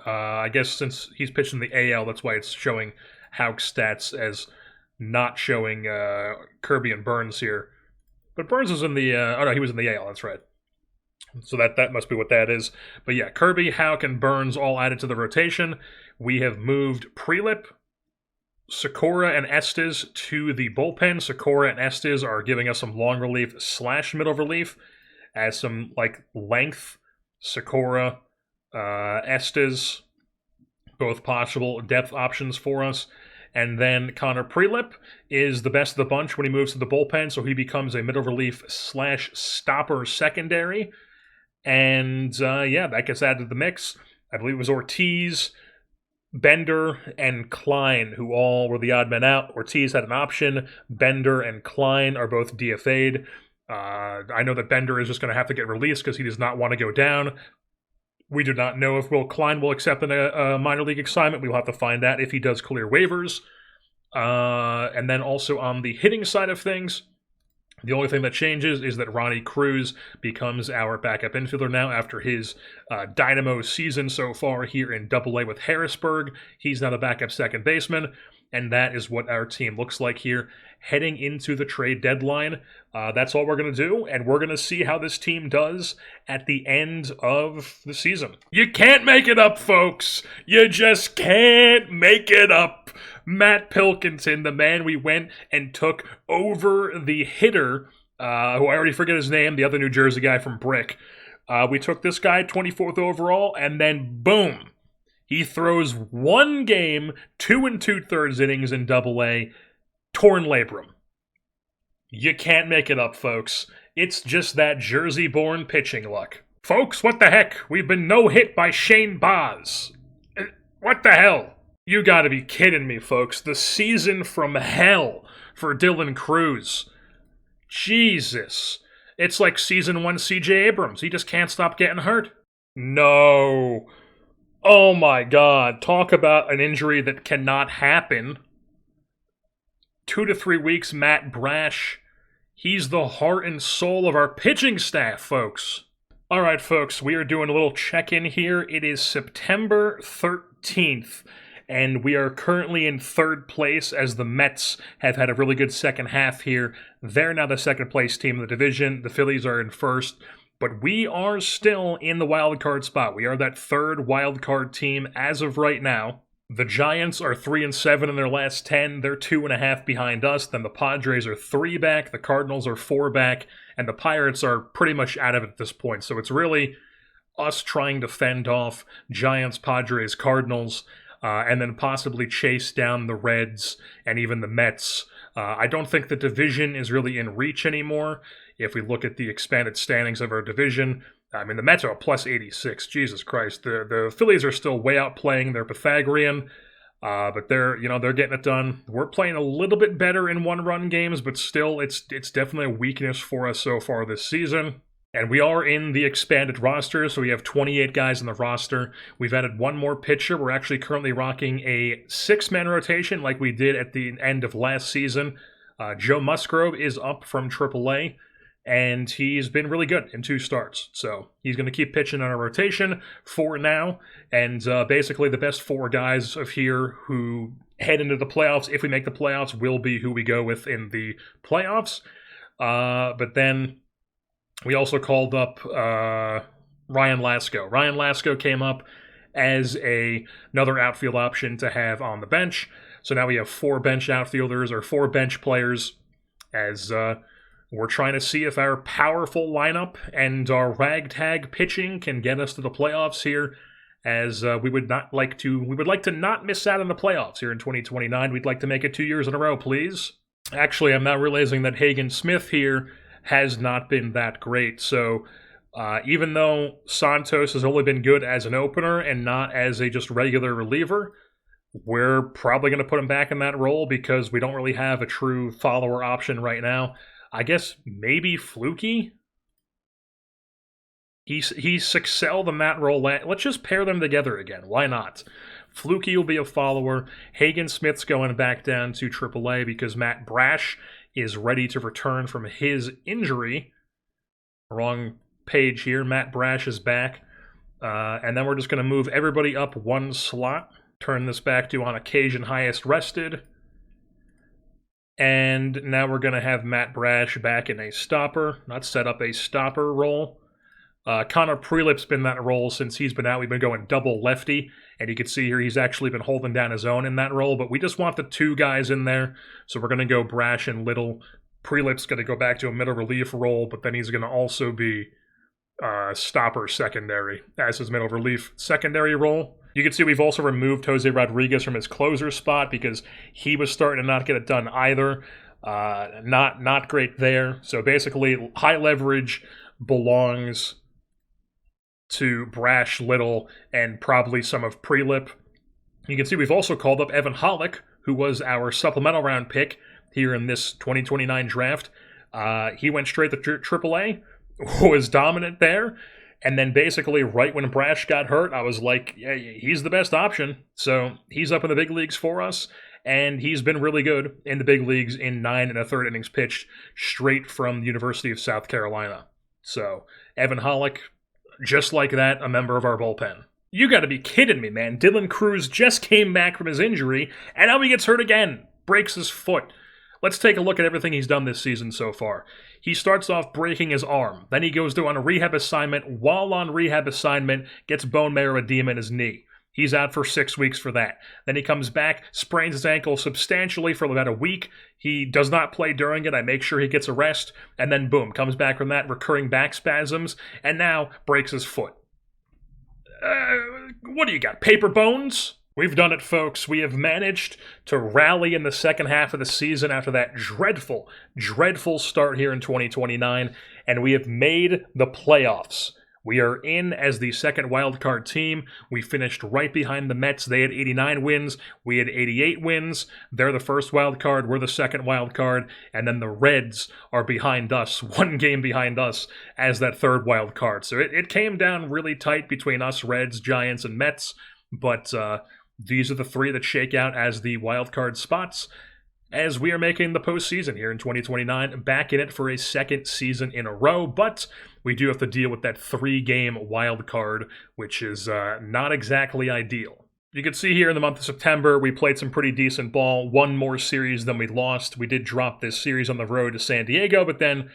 I guess since he's pitching the AL, that's why it's showing Houck's stats as not showing Kirby and Burns here. But Burns is in the... oh, no, he was in the AL, that's right. So that must be what that is. But yeah, Kirby, Houck, and Burns all added to the rotation. We have moved Prelip, Sikora, and Estes to the bullpen. Sikora and Estes are giving us some long relief / middle relief as some like length. Sikora, Estes, both possible depth options for us. And then Connor Prelip is the best of the bunch when he moves to the bullpen, so he becomes a middle relief / stopper secondary. And yeah, that gets added to the mix. I believe it was Ortiz, Bender, and Klein, who all were the odd men out. Ortiz had an option. Bender and Klein are both DFA'd. I know that Bender is just going to have to get released because he does not want to go down. We do not know if Will Klein will accept a minor league assignment. We'll have to find out if he does clear waivers. And then also on the hitting side of things, the only thing that changes is that Ronnie Cruz becomes our backup infielder now after his dynamo season so far here in AA with Harrisburg. He's now the backup second baseman, and that is what our team looks like here heading into the trade deadline. That's all we're going to do, and we're going to see how this team does at the end of the season. You can't make it up, folks. You just can't make it up. Matt Pilkington, the man we went and took over the hitter, who I already forget his name, the other New Jersey guy from Brick. We took this guy, 24th overall, and then boom, he throws one game, 2 2/3 innings in AA, torn labrum. You can't make it up, folks. It's just that Jersey-born pitching luck. Folks, what the heck? We've been no-hit by Shane Baz. What the hell? You gotta be kidding me, folks. The season from hell for Dylan Cruz. Jesus. It's like season 1 CJ Abrams. He just can't stop getting hurt. No. Oh my god. Talk about an injury that cannot happen. 2 to 3 weeks, Matt Brash. He's the heart and soul of our pitching staff, folks. Alright, folks, we are doing a little check-in here. It is September 13th. And we are currently in 3rd place as the Mets have had a really good second half here. They're now the 2nd place team in the division. The Phillies are in 1st. But we are still in the wild card spot. We are that 3rd wild card team as of right now. The Giants are 3-7 in their last 10. They're 2.5 behind us. Then the Padres are 3 back. The Cardinals are 4 back. And the Pirates are pretty much out of it at this point. So it's really us trying to fend off Giants, Padres, Cardinals, and then possibly chase down the Reds and even the Mets. I don't think the division is really in reach anymore. If we look at the expanded standings of our division, I mean, the Mets are a plus 86. Jesus Christ. The Phillies are still way outplaying their Pythagorean, but they're getting it done. We're playing a little bit better in one-run games, but still, it's definitely a weakness for us so far this season. And we are in the expanded roster, so we have 28 guys in the roster. We've added one more pitcher. We're actually currently rocking a 6-man rotation like we did at the end of last season. Joe Musgrove is up from AAA, and he's been really good in 2 starts. So he's going to keep pitching on our rotation for now. And basically the best 4 guys of here who head into the playoffs, if we make the playoffs, will be who we go with in the playoffs. But then we also called up Ryan Lasko. Ryan Lasko came up as another outfield option to have on the bench. So now we have 4 bench outfielders, or 4 bench players, as we're trying to see if our powerful lineup and our ragtag pitching can get us to the playoffs here, as we would like to not miss out on the playoffs here in 2029. We'd like to make it 2 years in a row, please. Actually, I'm now realizing that Hagen Smith here has not been that great. So even though Santos has only been good as an opener and not as a just regular reliever, we're probably going to put him back in that role because we don't really have a true follower option right now. I guess maybe Fluky? He's excelled in that role. Let's just pair them together again. Why not? Fluky will be a follower. Hagen Smith's going back down to AAA because Matt Brash is ready to return from his injury. Wrong page here. Matt Brash is back. And then we're just going to move everybody up 1 slot. Turn this back to on occasion highest rested. And now we're going to have Matt Brash back in a stopper. Not set up a stopper role. Connor Prelip's been that role since he's been out. We've been going double lefty, and you can see here he's actually been holding down his own in that role, but we just want the 2 guys in there, so we're going to go Brash and Little. Prelip's going to go back to a middle relief role, but then he's going to also be stopper secondary as his middle relief secondary role. You can see we've also removed Jose Rodriguez from his closer spot because he was starting to not get it done either. Not great there. So basically, high leverage belongs to Brash, Little, and probably some of Prelip. You can see we've also called up Evan Hollick, who was our supplemental round pick here in this 2029 draft. He went straight to AAA, was dominant there, and then basically right when Brash got hurt, I was like, yeah, he's the best option. So he's up in the big leagues for us, and he's been really good in the big leagues in 9 1/3 innings pitched straight from the University of South Carolina. So Evan Hollick, just like that, a member of our bullpen. You gotta be kidding me, man. Dylan Cruz just came back from his injury, and now he gets hurt again. Breaks his foot. Let's take a look at everything he's done this season so far. He starts off breaking his arm. Then he goes on a rehab assignment. While on rehab assignment, gets bone marrow edema in his knee. He's out for 6 weeks for that. Then he comes back, sprains his ankle substantially for about a week. He does not play during it. I make sure he gets a rest. And then boom, comes back from that, recurring back spasms, and now breaks his foot. What do you got, paper bones? We've done it, folks. We have managed to rally in the second half of the season after that dreadful, dreadful start here in 2029, and we have made the playoffs. We are in as the second wildcard team. We finished right behind the Mets. They had 89 wins. We had 88 wins. They're the first wildcard. We're the second wildcard. And then the Reds are behind us, one game behind us as that third wildcard. So it came down really tight between us, Reds, Giants, and Mets. But these are the three that shake out as the wildcard spots as we are making the postseason here in 2029, back in it for a second season in a row, but we do have to deal with that 3-game wild card, which is not exactly ideal. You can see here in the month of September, we played some pretty decent ball, won more series than we lost. We did drop this series on the road to San Diego, but then,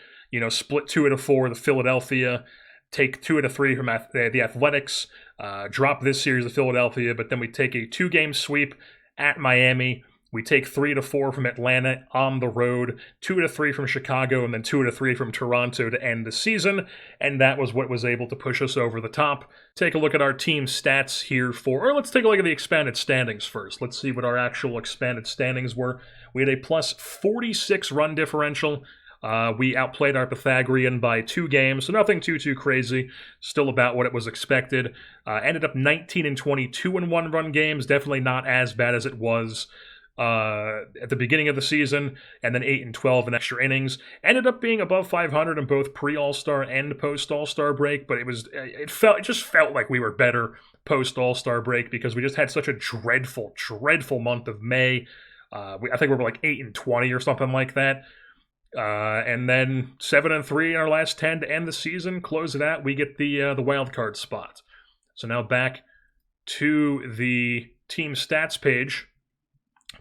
split 2 out of 4 to Philadelphia, take 2 out of 3 from the Athletics, drop this series to Philadelphia, but then we take a 2-game sweep at Miami. We take 3 out of 4 from Atlanta on the road, 2 out of 3 from Chicago, and then 2 out of 3 from Toronto to end the season, and that was what was able to push us over the top. Take a look at our team stats here or let's take a look at the expanded standings first. Let's see what our actual expanded standings were. We had a plus 46 run differential. We outplayed our Pythagorean by 2 games, so nothing too crazy. Still about what it was expected. Ended up 19 and 22 in one-run games. Definitely not as bad as it was at the beginning of the season, and then 8 and 12 in extra innings. Ended up being above 500 in both pre-All-Star and post-All-Star break, but it just felt like we were better post-All-Star break because we just had such a dreadful month of May. I think we were like 8 and 20 or something like that. And then 7 and 3 in our last 10 to end the season. Close it out. We get the wild card spot. So now back to the team stats page.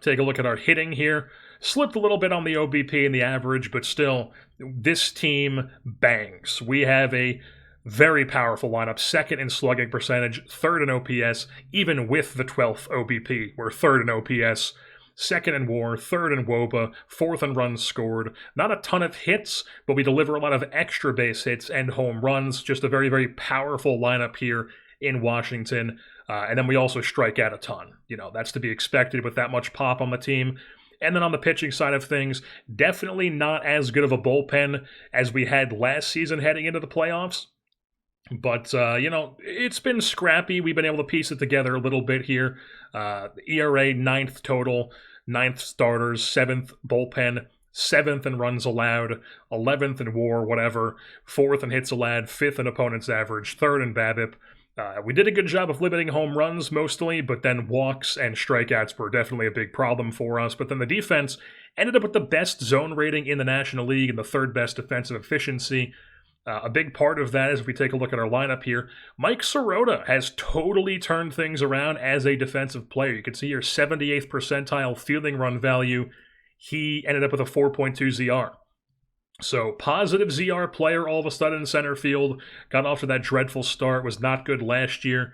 Take a look at our hitting here. Slipped a little bit on the OBP and the average, but still, this team bangs. We have a very powerful lineup. Second in slugging percentage, third in OPS, even with the 12th OBP. We're third in OPS, second in WAR, third in WOBA, fourth in runs scored. Not a ton of hits, but we deliver a lot of extra base hits and home runs. Just a very, very powerful lineup here in Washington. And then we also strike out a ton. That's to be expected with that much pop on the team. And then on the pitching side of things, definitely not as good of a bullpen as we had last season heading into the playoffs. But, it's been scrappy. We've been able to piece it together a little bit here. ERA, 9th total, 9th starters, 7th bullpen, 7th in runs allowed, 11th in WAR, whatever, 4th in hits allowed, 5th in opponent's average, 3rd in BABIP. We did a good job of limiting home runs mostly, but then walks and strikeouts were definitely a big problem for us. But then the defense ended up with the best zone rating in the National League and the 3rd best defensive efficiency. A big part of that is if we take a look at our lineup here, Mike Sirota has totally turned things around as a defensive player. You can see your 78th percentile fielding run value. He ended up with a 4.2 ZR. So, positive ZR player all of a sudden in center field. Got off to that dreadful start. Was not good last year.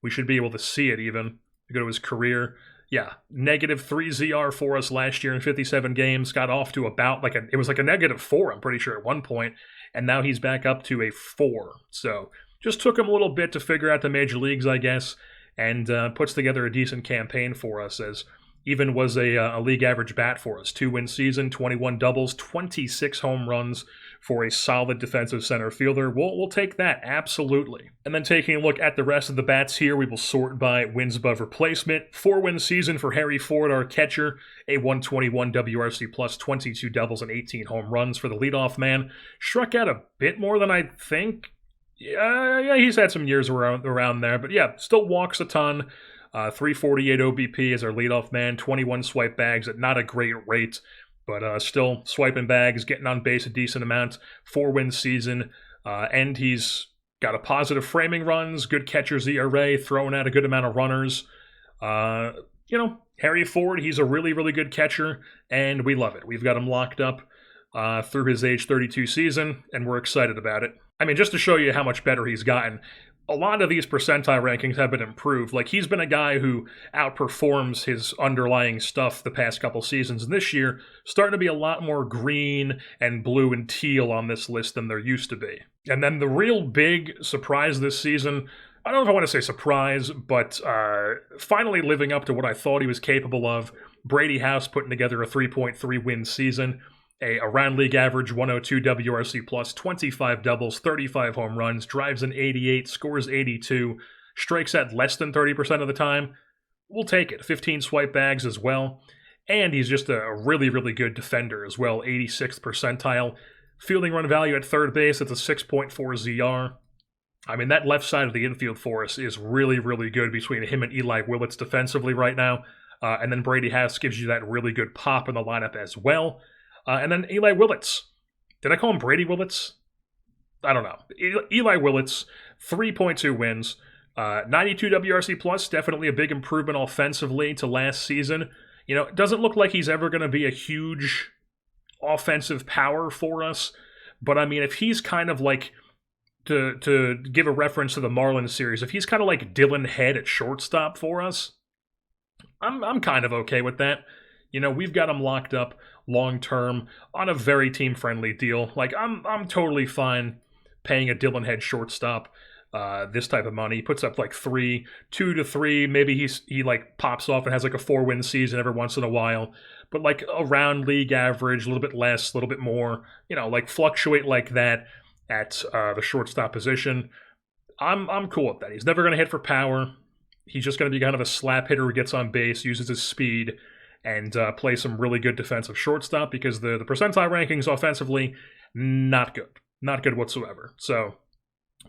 We should be able to see it even. Go to his career. Yeah, negative 3 ZR for us last year in 57 games. Got off to about it was like a negative 4, I'm pretty sure, at one point. And now he's back up to a 4. So, just took him a little bit to figure out the major leagues, I guess. And puts together a decent campaign for us as even was a league average bat for us. 2-win season, 21 doubles, 26 home runs for a solid defensive center fielder. We'll take that, absolutely. And then taking a look at the rest of the bats here, we will sort by wins above replacement. 4-win season for Harry Ford, our catcher. A 121 WRC plus, 22 doubles and 18 home runs for the leadoff man. Struck out a bit more than I think. Yeah, he's had some years around there. But yeah, still walks a ton. 348 OBP as our leadoff man, 21 swipe bags at not a great rate, but still swiping bags, getting on base a decent amount, 4-win season, and he's got a positive framing runs, good catcher's ERA, throwing out a good amount of runners. Harry Ford, he's a really, really good catcher, and we love it. We've got him locked up through his age 32 season, and we're excited about it. I mean, just to show you how much better he's gotten, a lot of these percentile rankings have been improved. Like, he's been a guy who outperforms his underlying stuff the past couple seasons. And this year, starting to be a lot more green and blue and teal on this list than there used to be. And then the real big surprise this season, I don't know if I want to say surprise, but finally living up to what I thought he was capable of. Brady House putting together a 3.3 win season. a around league average 102 WRC plus, 25 doubles, 35 home runs, drives an 88, scores 82, strikes at less than 30% of the time. We'll take it. 15 swipe bags as well. And he's just a really, really good defender as well, 86th percentile. Fielding run value at third base, it's a 6.4 ZR. I mean, that left side of the infield for us is really, really good between him and Eli Willits defensively right now. And then Brady House gives you that really good pop in the lineup as well. And then Eli Willits. Did I call him Brady Willits? I don't know. Eli Willits, 3.2 wins. 92 WRC plus, definitely a big improvement offensively to last season. You know, it doesn't look like he's ever going to be a huge offensive power for us. But I mean, if he's kind of like, to give a reference to the Marlins series, if he's kind of like Dylan Head at shortstop for us, I'm kind of okay with that. You know, we've got him locked up long term on a very team friendly deal. Like I'm totally fine paying a Dylan Head shortstop this type of money. He puts up like 2 to 3. Maybe he like pops off and has like a 4-win season every once in a while. But like around league average, a little bit less, a little bit more. You know, like fluctuate like that at the shortstop position. I'm cool with that. He's never going to hit for power. He's just going to be kind of a slap hitter who gets on base, uses his speed, and plays some really good defensive shortstop because the percentile rankings offensively, not good. Not good whatsoever. So,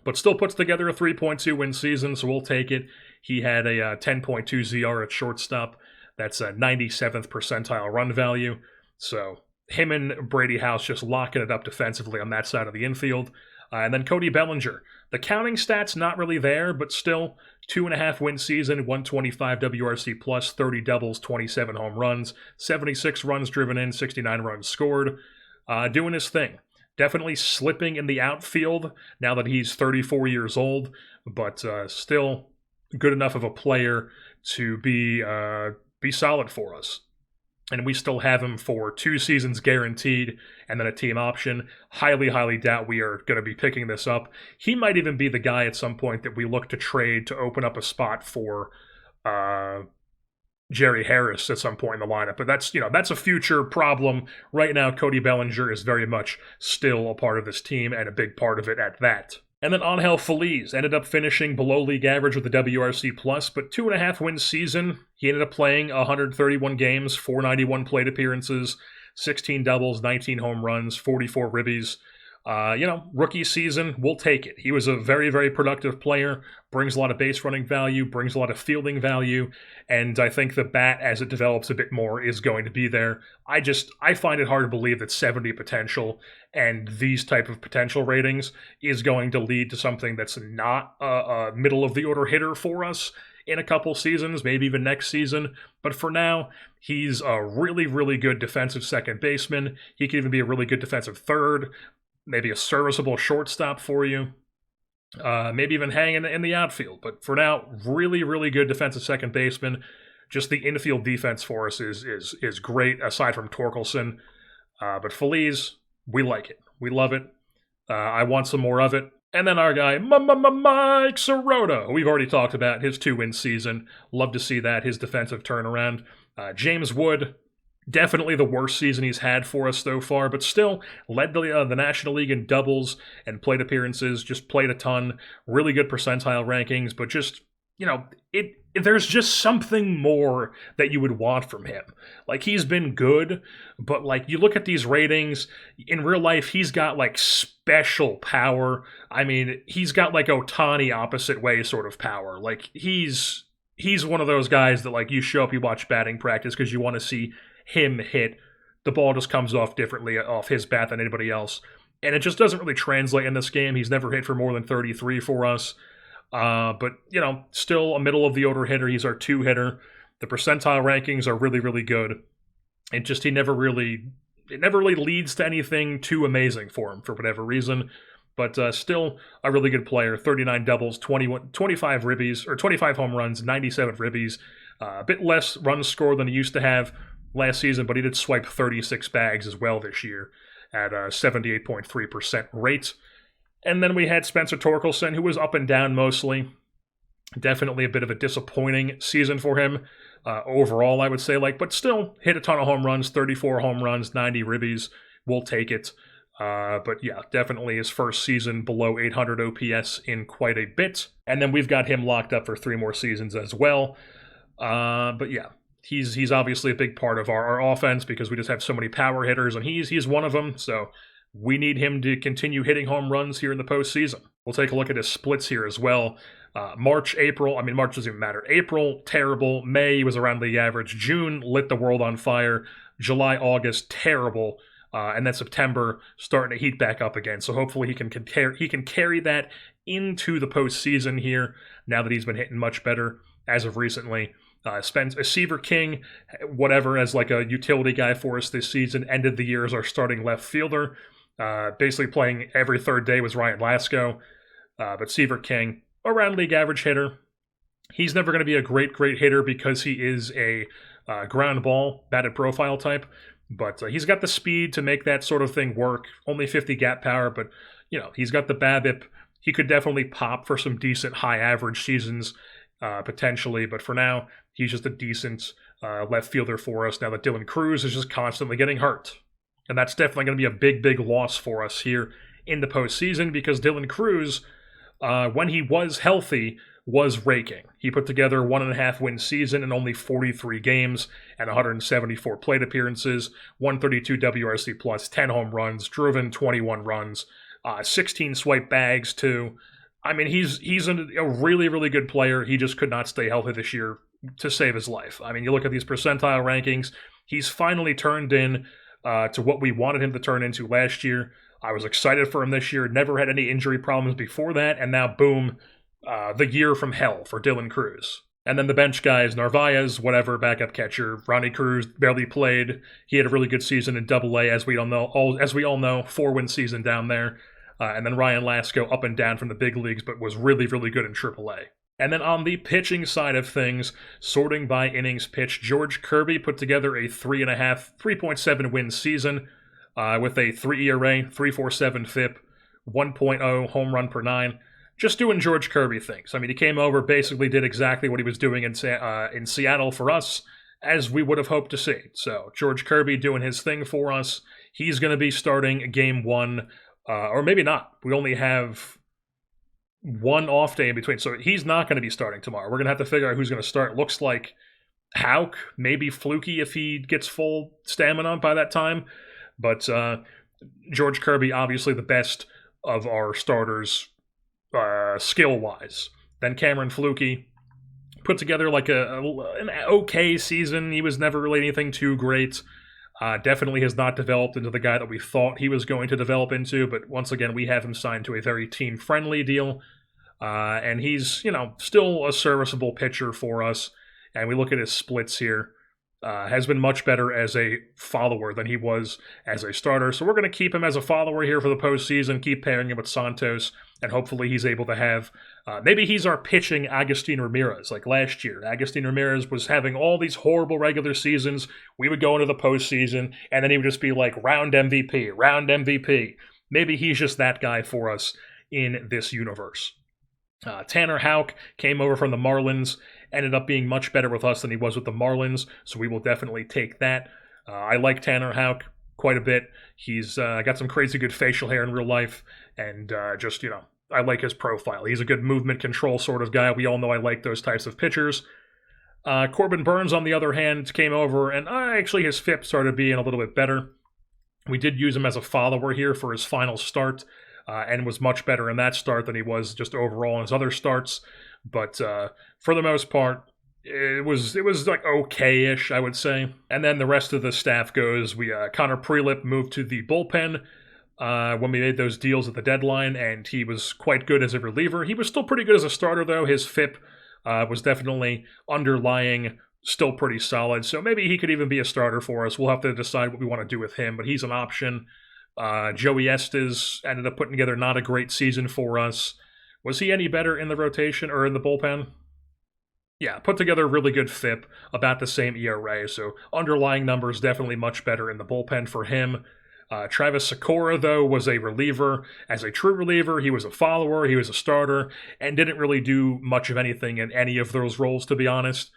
but still puts together a 3.2 win season, so we'll take it. He had a 10.2 ZR at shortstop. That's a 97th percentile run value. So him and Brady House just locking it up defensively on that side of the infield. And then Cody Bellinger. The counting stats not really there, but still 2.5 win season, 125 WRC plus, 30 doubles, 27 home runs, 76 runs driven in, 69 runs scored. Doing his thing. Definitely slipping in the outfield now that he's 34 years old, but still good enough of a player to be solid for us. And we still have him for 2 seasons guaranteed, and then a team option. Highly, highly doubt we are going to be picking this up. He might even be the guy at some point that we look to trade to open up a spot for Jerry Harris at some point in the lineup. But that's a future problem. Right now, Cody Bellinger is very much still a part of this team, and a big part of it at that. And then Angel Feliz ended up finishing below league average with the WRC+, but 2.5 win season. He ended up playing 131 games, 491 plate appearances, 16 doubles, 19 home runs, 44 ribbies. Rookie season, we'll take it. He was a very, very productive player, brings a lot of base running value, brings a lot of fielding value, and I think the bat, as it develops a bit more, is going to be there. I find it hard to believe that 70 potential and these type of potential ratings is going to lead to something that's not a middle of the order hitter for us in a couple seasons, maybe even next season. But for now, he's a really, really good defensive second baseman. He can even be a really good defensive third, maybe a serviceable shortstop for you, maybe even hanging in the outfield. But for now, really, really good defensive second baseman. Just the infield defense for us is great, aside from Torkelson. But Feliz, we like it. We love it. I want some more of it. And then our guy, Mike Sirota, who we've already talked about, his 2-win season. Love to see that, his defensive turnaround. James Wood, definitely the worst season he's had for us so far, but still led the National League in doubles and plate appearances, just played a ton, really good percentile rankings, but just, there's just something more that you would want from him. Like, he's been good, but like, you look at these ratings, in real life, he's got like special power. I mean, he's got like Ohtani opposite way sort of power. Like, he's one of those guys that like, you show up, you watch batting practice because you want to see him hit. The ball just comes off differently off his bat than anybody else. And it just doesn't really translate in this game. He's never hit for more than 33 for us. But, still a middle of the order hitter. He's our 2-hitter. The percentile rankings are really, really good. It never really leads to anything too amazing for him for whatever reason. But still a really good player. 39 doubles, 25 ribbies, or 25 home runs, 97 ribbies. A bit less runs scored than he used to have last season, but he did swipe 36 bags as well this year at a 78.3% rate. And then we had Spencer Torkelson, who was up and down mostly. Definitely a bit of a disappointing season for him overall, I would say. But still hit a ton of home runs, 34 home runs, 90 ribbies, we'll take it. But yeah, definitely his first season below 800 OPS in quite a bit. And then we've got him locked up for 3 more seasons as well. But yeah, he's obviously a big part of our offense because we just have so many power hitters, and he's one of them. So we need him to continue hitting home runs here in the postseason. We'll take a look at his splits here as well. March doesn't even matter. April, terrible. May, he was around league average. June, lit the world on fire. July, August, terrible. And then September, starting to heat back up again. So hopefully he can carry that into the postseason here, now that he's been hitting much better as of recently. Seaver King, whatever, as like a utility guy for us this season, ended the year as our starting left fielder. Basically playing every third day was Ryan Lasko. But Seaver King, around league average hitter. He's never going to be a great hitter because he is a ground ball, batted profile type. But he's got the speed to make that sort of thing work. Only 50 gap power, but he's got the BABIP. He could definitely pop for some decent high average seasons, potentially. But for now, he's just a decent left fielder for us now that Dylan Cruz is just constantly getting hurt. And that's definitely going to be a big loss for us here in the postseason because Dylan Cruz, when he was healthy, was raking. He put together 1.5 win season in only 43 games and 174 plate appearances, 132 WRC plus, 10 home runs, driven 21 runs, 16 swipe bags too. I mean, he's a really good player. He just could not stay healthy this year to save his life. I mean, you look at these percentile rankings, he's finally turned in to what we wanted him to turn into last year. I was excited for him this year, never had any injury problems before that, and now boom, the year from hell for Dylan Cruz. And then the bench guys, Narvaez, whatever, backup catcher. Ronnie Cruz barely played. He had a really good season in Double-A, as we all know, 4-win season down there. And then Ryan Lasko up and down from the big leagues, but was really good in Triple-A. And then on the pitching side of things, sorting by innings pitched, George Kirby put together a 3.7 win season with a 3 ERA, 3.47 FIP, 1.0 home run per 9. Just doing George Kirby things. I mean, he came over, basically did exactly what he was doing in Seattle for us, as we would have hoped to see. So George Kirby doing his thing for us. He's going to be starting game 1, or maybe not. We only have one off day in between, so he's not going to be starting tomorrow. We're going to have to figure out who's going to start. Looks like Houck, maybe Fluky if he gets full stamina by that time. But George Kirby, obviously the best of our starters skill-wise. Then Cameron Fluky put together like an okay season. He was never really anything too great. Definitely has not developed into the guy that we thought he was going to develop into, but once again, we have him signed to a very team-friendly deal. And he's, still a serviceable pitcher for us. And we look at his splits here. Has been much better as a follower than he was as a starter. So we're going to keep him as a follower here for the postseason, keep pairing him with Santos, and hopefully he's able to have, maybe he's our pitching Agustin Ramirez, like last year. Agustin Ramirez was having all these horrible regular seasons. We would go into the postseason, and then he would just be like, round MVP. Maybe he's just that guy for us in this universe. Tanner Houck came over from the Marlins, ended up being much better with us than he was with the Marlins, so we will definitely take that. I like Tanner Houck quite a bit. He's got some crazy good facial hair in real life, and I like his profile. He's a good movement control sort of guy. We all know I like those types of pitchers. Corbin Burns, on the other hand, came over, and actually his FIP started being a little bit better. We did use him as a follower here for his final start, and was much better in that start than he was just overall in his other starts. But for the most part, it was like okay-ish, I would say. And then the rest of the staff goes. Connor Prelip moved to the bullpen when we made those deals at the deadline, and he was quite good as a reliever. He was still pretty good as a starter, though. His FIP was definitely underlying still pretty solid. So maybe he could even be a starter for us. We'll have to decide what we want to do with him, but he's an option. Joey Estes ended up putting together not a great season for us. Was he any better in the rotation or in the bullpen? Yeah, put together a really good FIP, about the same ERA, so underlying numbers definitely much better in the bullpen for him. Travis Sikora, though, was a reliever. As a true reliever, he was a follower, he was a starter, and didn't really do much of anything in any of those roles, to be honest.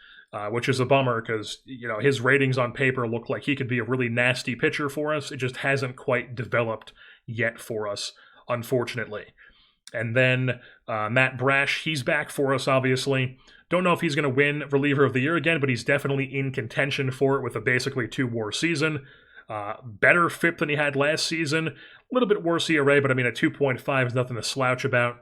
which is a bummer because, his ratings on paper look like he could be a really nasty pitcher for us. It just hasn't quite developed yet for us, unfortunately. And then Matt Brash, he's back for us, obviously. Don't know if he's going to win Reliever of the Year again, but he's definitely in contention for it with a basically 2-WAR season. Better FIP than he had last season. A little bit worse ERA, but I mean, a 2.5 is nothing to slouch about.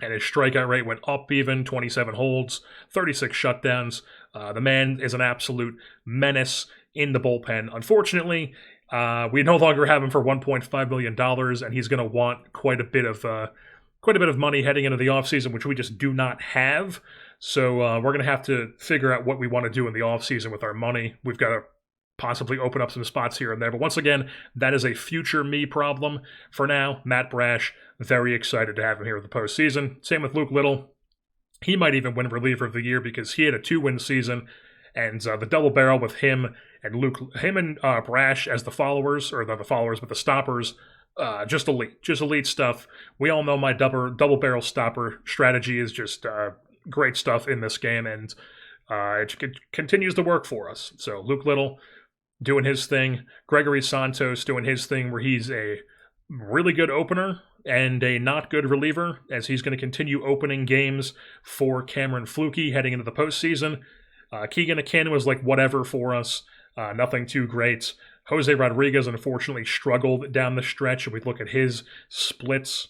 And his strikeout rate went up even, 27 holds, 36 shutdowns. The man is an absolute menace in the bullpen. Unfortunately, we no longer have him for $1.5 million, and he's going to want quite a bit of money heading into the offseason, which we just do not have. So we're going to have to figure out what we want to do in the offseason with our money. We've got to possibly open up some spots here and there. But once again, that is a future me problem. For now, Matt Brash, very excited to have him here in the postseason. Same with Luke Little. He might even win Reliever of the Year because he had a 2-win season. And the double barrel with him and Brash as the followers, or not the followers, but the stoppers, just elite stuff. We all know my double barrel stopper strategy is just great stuff in this game, and it continues to work for us. So Luke Little doing his thing, Gregory Santos doing his thing where he's a really good opener and a not good reliever, as he's going to continue opening games for Cameron Flukie heading into the postseason. Keegan Akin was like whatever for us, nothing too great. Jose Rodriguez unfortunately struggled down the stretch. If we look at his splits,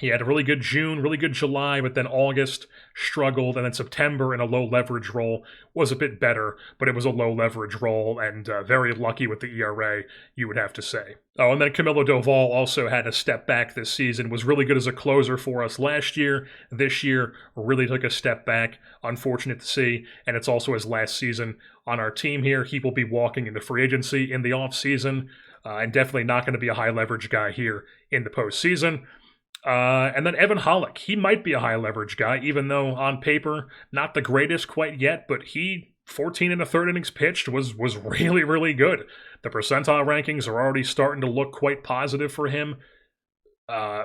he had a really good June, really good July, but then August struggled, and then September in a low leverage role was a bit better, but it was a low leverage role and very lucky with the ERA, you would have to say. Oh, and then Camilo Doval also had a step back this season, was really good as a closer for us last year. This year really took a step back, unfortunate to see, and it's also his last season on our team here. He will be walking into free agency in the offseason, and definitely not going to be a high leverage guy here in the postseason. And then Evan Hollick, he might be a high leverage guy, even though on paper, not the greatest quite yet, but he, 14 and a third innings pitched, was really, really good. The percentile rankings are already starting to look quite positive for him.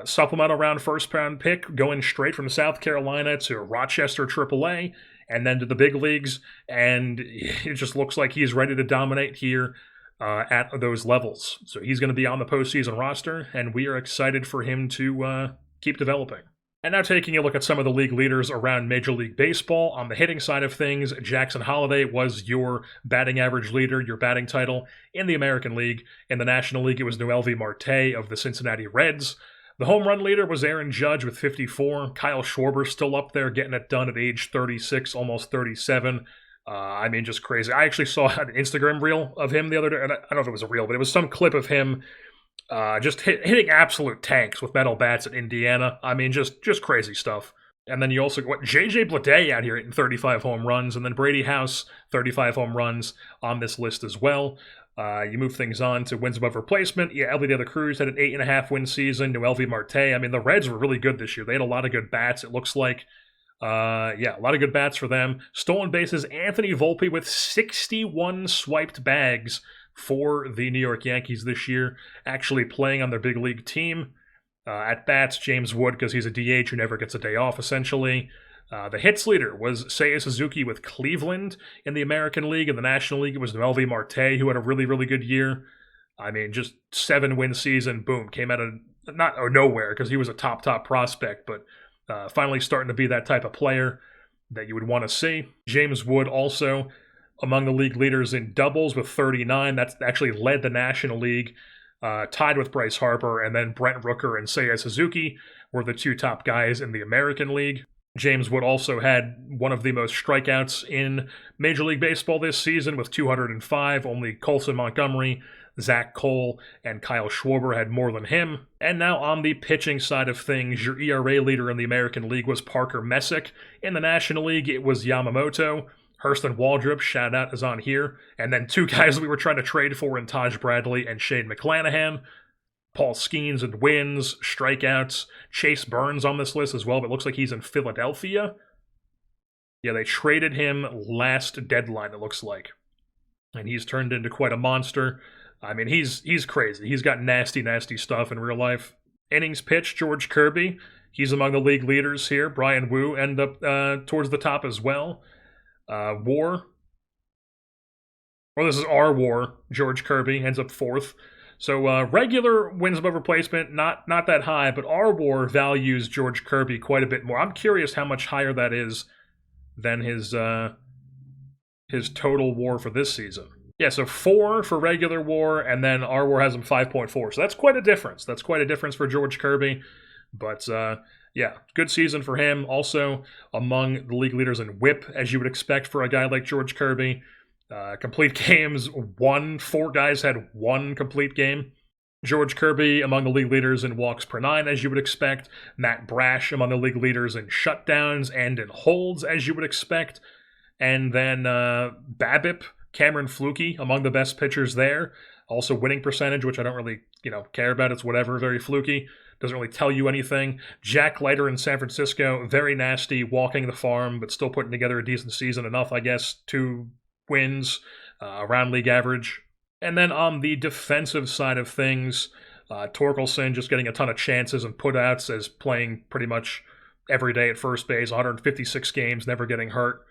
Supplemental round first round pick, going straight from South Carolina to Rochester AAA, and then to the big leagues, and it just looks like he's ready to dominate here at those levels. So he's going to be on the postseason roster, and we are excited for him to keep developing. And now taking a look at some of the league leaders around Major League Baseball. On the hitting side of things, Jackson Holliday was your batting average leader, your batting title in the American League. In the National League, it was Noelvi Marte of the Cincinnati Reds. The home run leader was Aaron Judge with 54. Kyle Schwarber still up there, getting it done at age 36, almost 37. I mean, just crazy. I actually saw an Instagram reel of him the other day. And I don't know if it was a reel, but it was some clip of him just hitting absolute tanks with metal bats at Indiana. I mean, just crazy stuff. And then you also got J.J. Bleday out here hitting 35 home runs, and then Brady House, 35 home runs on this list as well. You move things on to wins above replacement. Yeah, Ellie De La Cruz had an 8.5 win season. Noelvi Marte. I mean, the Reds were really good this year. They had a lot of good bats, it looks like. A lot of good bats for them. Stolen bases, Anthony Volpe with 61 swiped bags for the New York Yankees this year, actually playing on their big league team. At bats, James Wood, because he's a DH who never gets a day off, essentially. The hits leader was Seiya Suzuki with Cleveland in the American League. In the National League, it was Noelvi Marte, who had a really, really good year. I mean, just 7-win season, boom, came out of nowhere, because he was a top prospect, but finally starting to be that type of player that you would want to see. James Wood also among the league leaders in doubles with 39. That's actually led the National League, tied with Bryce Harper, and then Brent Rooker and Seiya Suzuki were the two top guys in the American League. James Wood also had one of the most strikeouts in Major League Baseball this season with 205. Only Colson Montgomery, Zach Cole, and Kyle Schwarber had more than him. And now on the pitching side of things, your ERA leader in the American League was Parker Messick. In the National League, it was Yamamoto. Hurston Waldrop, shout out, is on here. And then two guys we were trying to trade for in Taj Bradley and Shane McClanahan. Paul Skeens and wins, strikeouts. Chase Burns on this list as well, but it looks like he's in Philadelphia. Yeah, they traded him last deadline, it looks like. And he's turned into quite a monster. I mean, he's crazy. He's got nasty stuff in real life. Innings pitched, George Kirby. He's among the league leaders here. Brian Wu ended up towards the top as well. WAR, Well, this is our war. George Kirby ends up fourth. So regular wins above replacement, not that high, but our war values George Kirby quite a bit more. I'm curious how much higher that is than his total war for this season. Yeah, so 4 for regular war, and then our war has him 5.4. So that's quite a difference. That's quite a difference for George Kirby. But yeah, good season for him. Also among the league leaders in whip, as you would expect for a guy like George Kirby. Complete games, 1. 4 guys had 1 complete game. George Kirby among the league leaders in walks per 9, as you would expect. Matt Brash among the league leaders in shutdowns and in holds, as you would expect. And then BABIP, Cameron Flukie among the best pitchers there. Also winning percentage, which I don't really care about. It's whatever, very fluky. Doesn't really tell you anything. Jack Leiter in San Francisco, very nasty, walking the farm, but still putting together a decent season. Enough, I guess, 2 wins, around league average. And then on the defensive side of things, Torkelson just getting a ton of chances and putouts as playing pretty much every day at first base, 156 games, never getting hurt.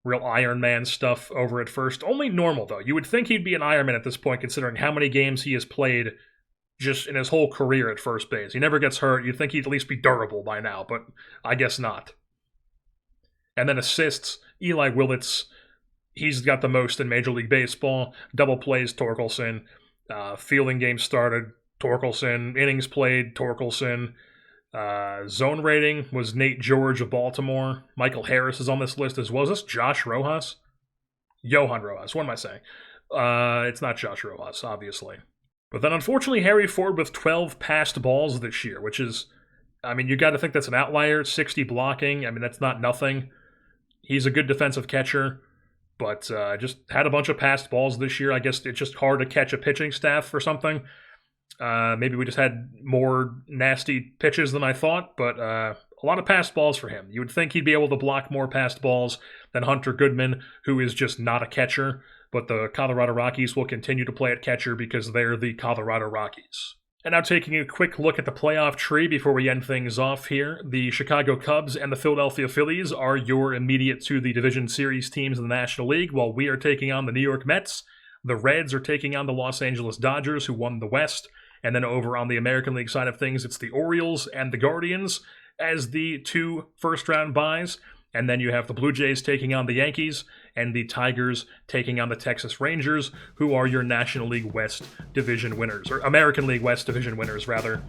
Real Iron Man stuff over at first. Only normal, though. You would think he'd be an Iron Man at this point, considering how many games he has played just in his whole career at first base. He never gets hurt. You'd think he'd at least be durable by now, but I guess not. And then assists, Eli Willits. He's got the most in Major League Baseball. Double plays, Torkelson. Fielding games started, Torkelson. Innings played, Torkelson. Zone rating was Nate George of Baltimore. Michael Harris is on this list as well. Is this Josh Rojas? Johan Rojas. What am I saying? It's not Josh Rojas, obviously. But then unfortunately, Harry Ford with 12 passed balls this year, which is, you got to think that's an outlier. 60 blocking. That's not nothing. He's a good defensive catcher. But just had a bunch of passed balls this year. I guess it's just hard to catch a pitching staff or something. Maybe we just had more nasty pitches than I thought, but a lot of passed balls for him. You would think he'd be able to block more passed balls than Hunter Goodman, who is just not a catcher, but the Colorado Rockies will continue to play at catcher because they're the Colorado Rockies. And now taking a quick look at the playoff tree before we end things off here. The Chicago Cubs and the Philadelphia Phillies are your immediate to the Division Series teams in the National League, while we are taking on the New York Mets. The Reds are taking on the Los Angeles Dodgers, who won the West. And then over on the American League side of things, it's the Orioles and the Guardians as the 2 first-round byes. And then you have the Blue Jays taking on the Yankees and the Tigers taking on the Texas Rangers, who are your National League West Division winners, or American League West Division winners, rather,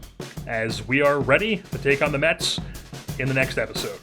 as we are ready to take on the Mets in the next episode.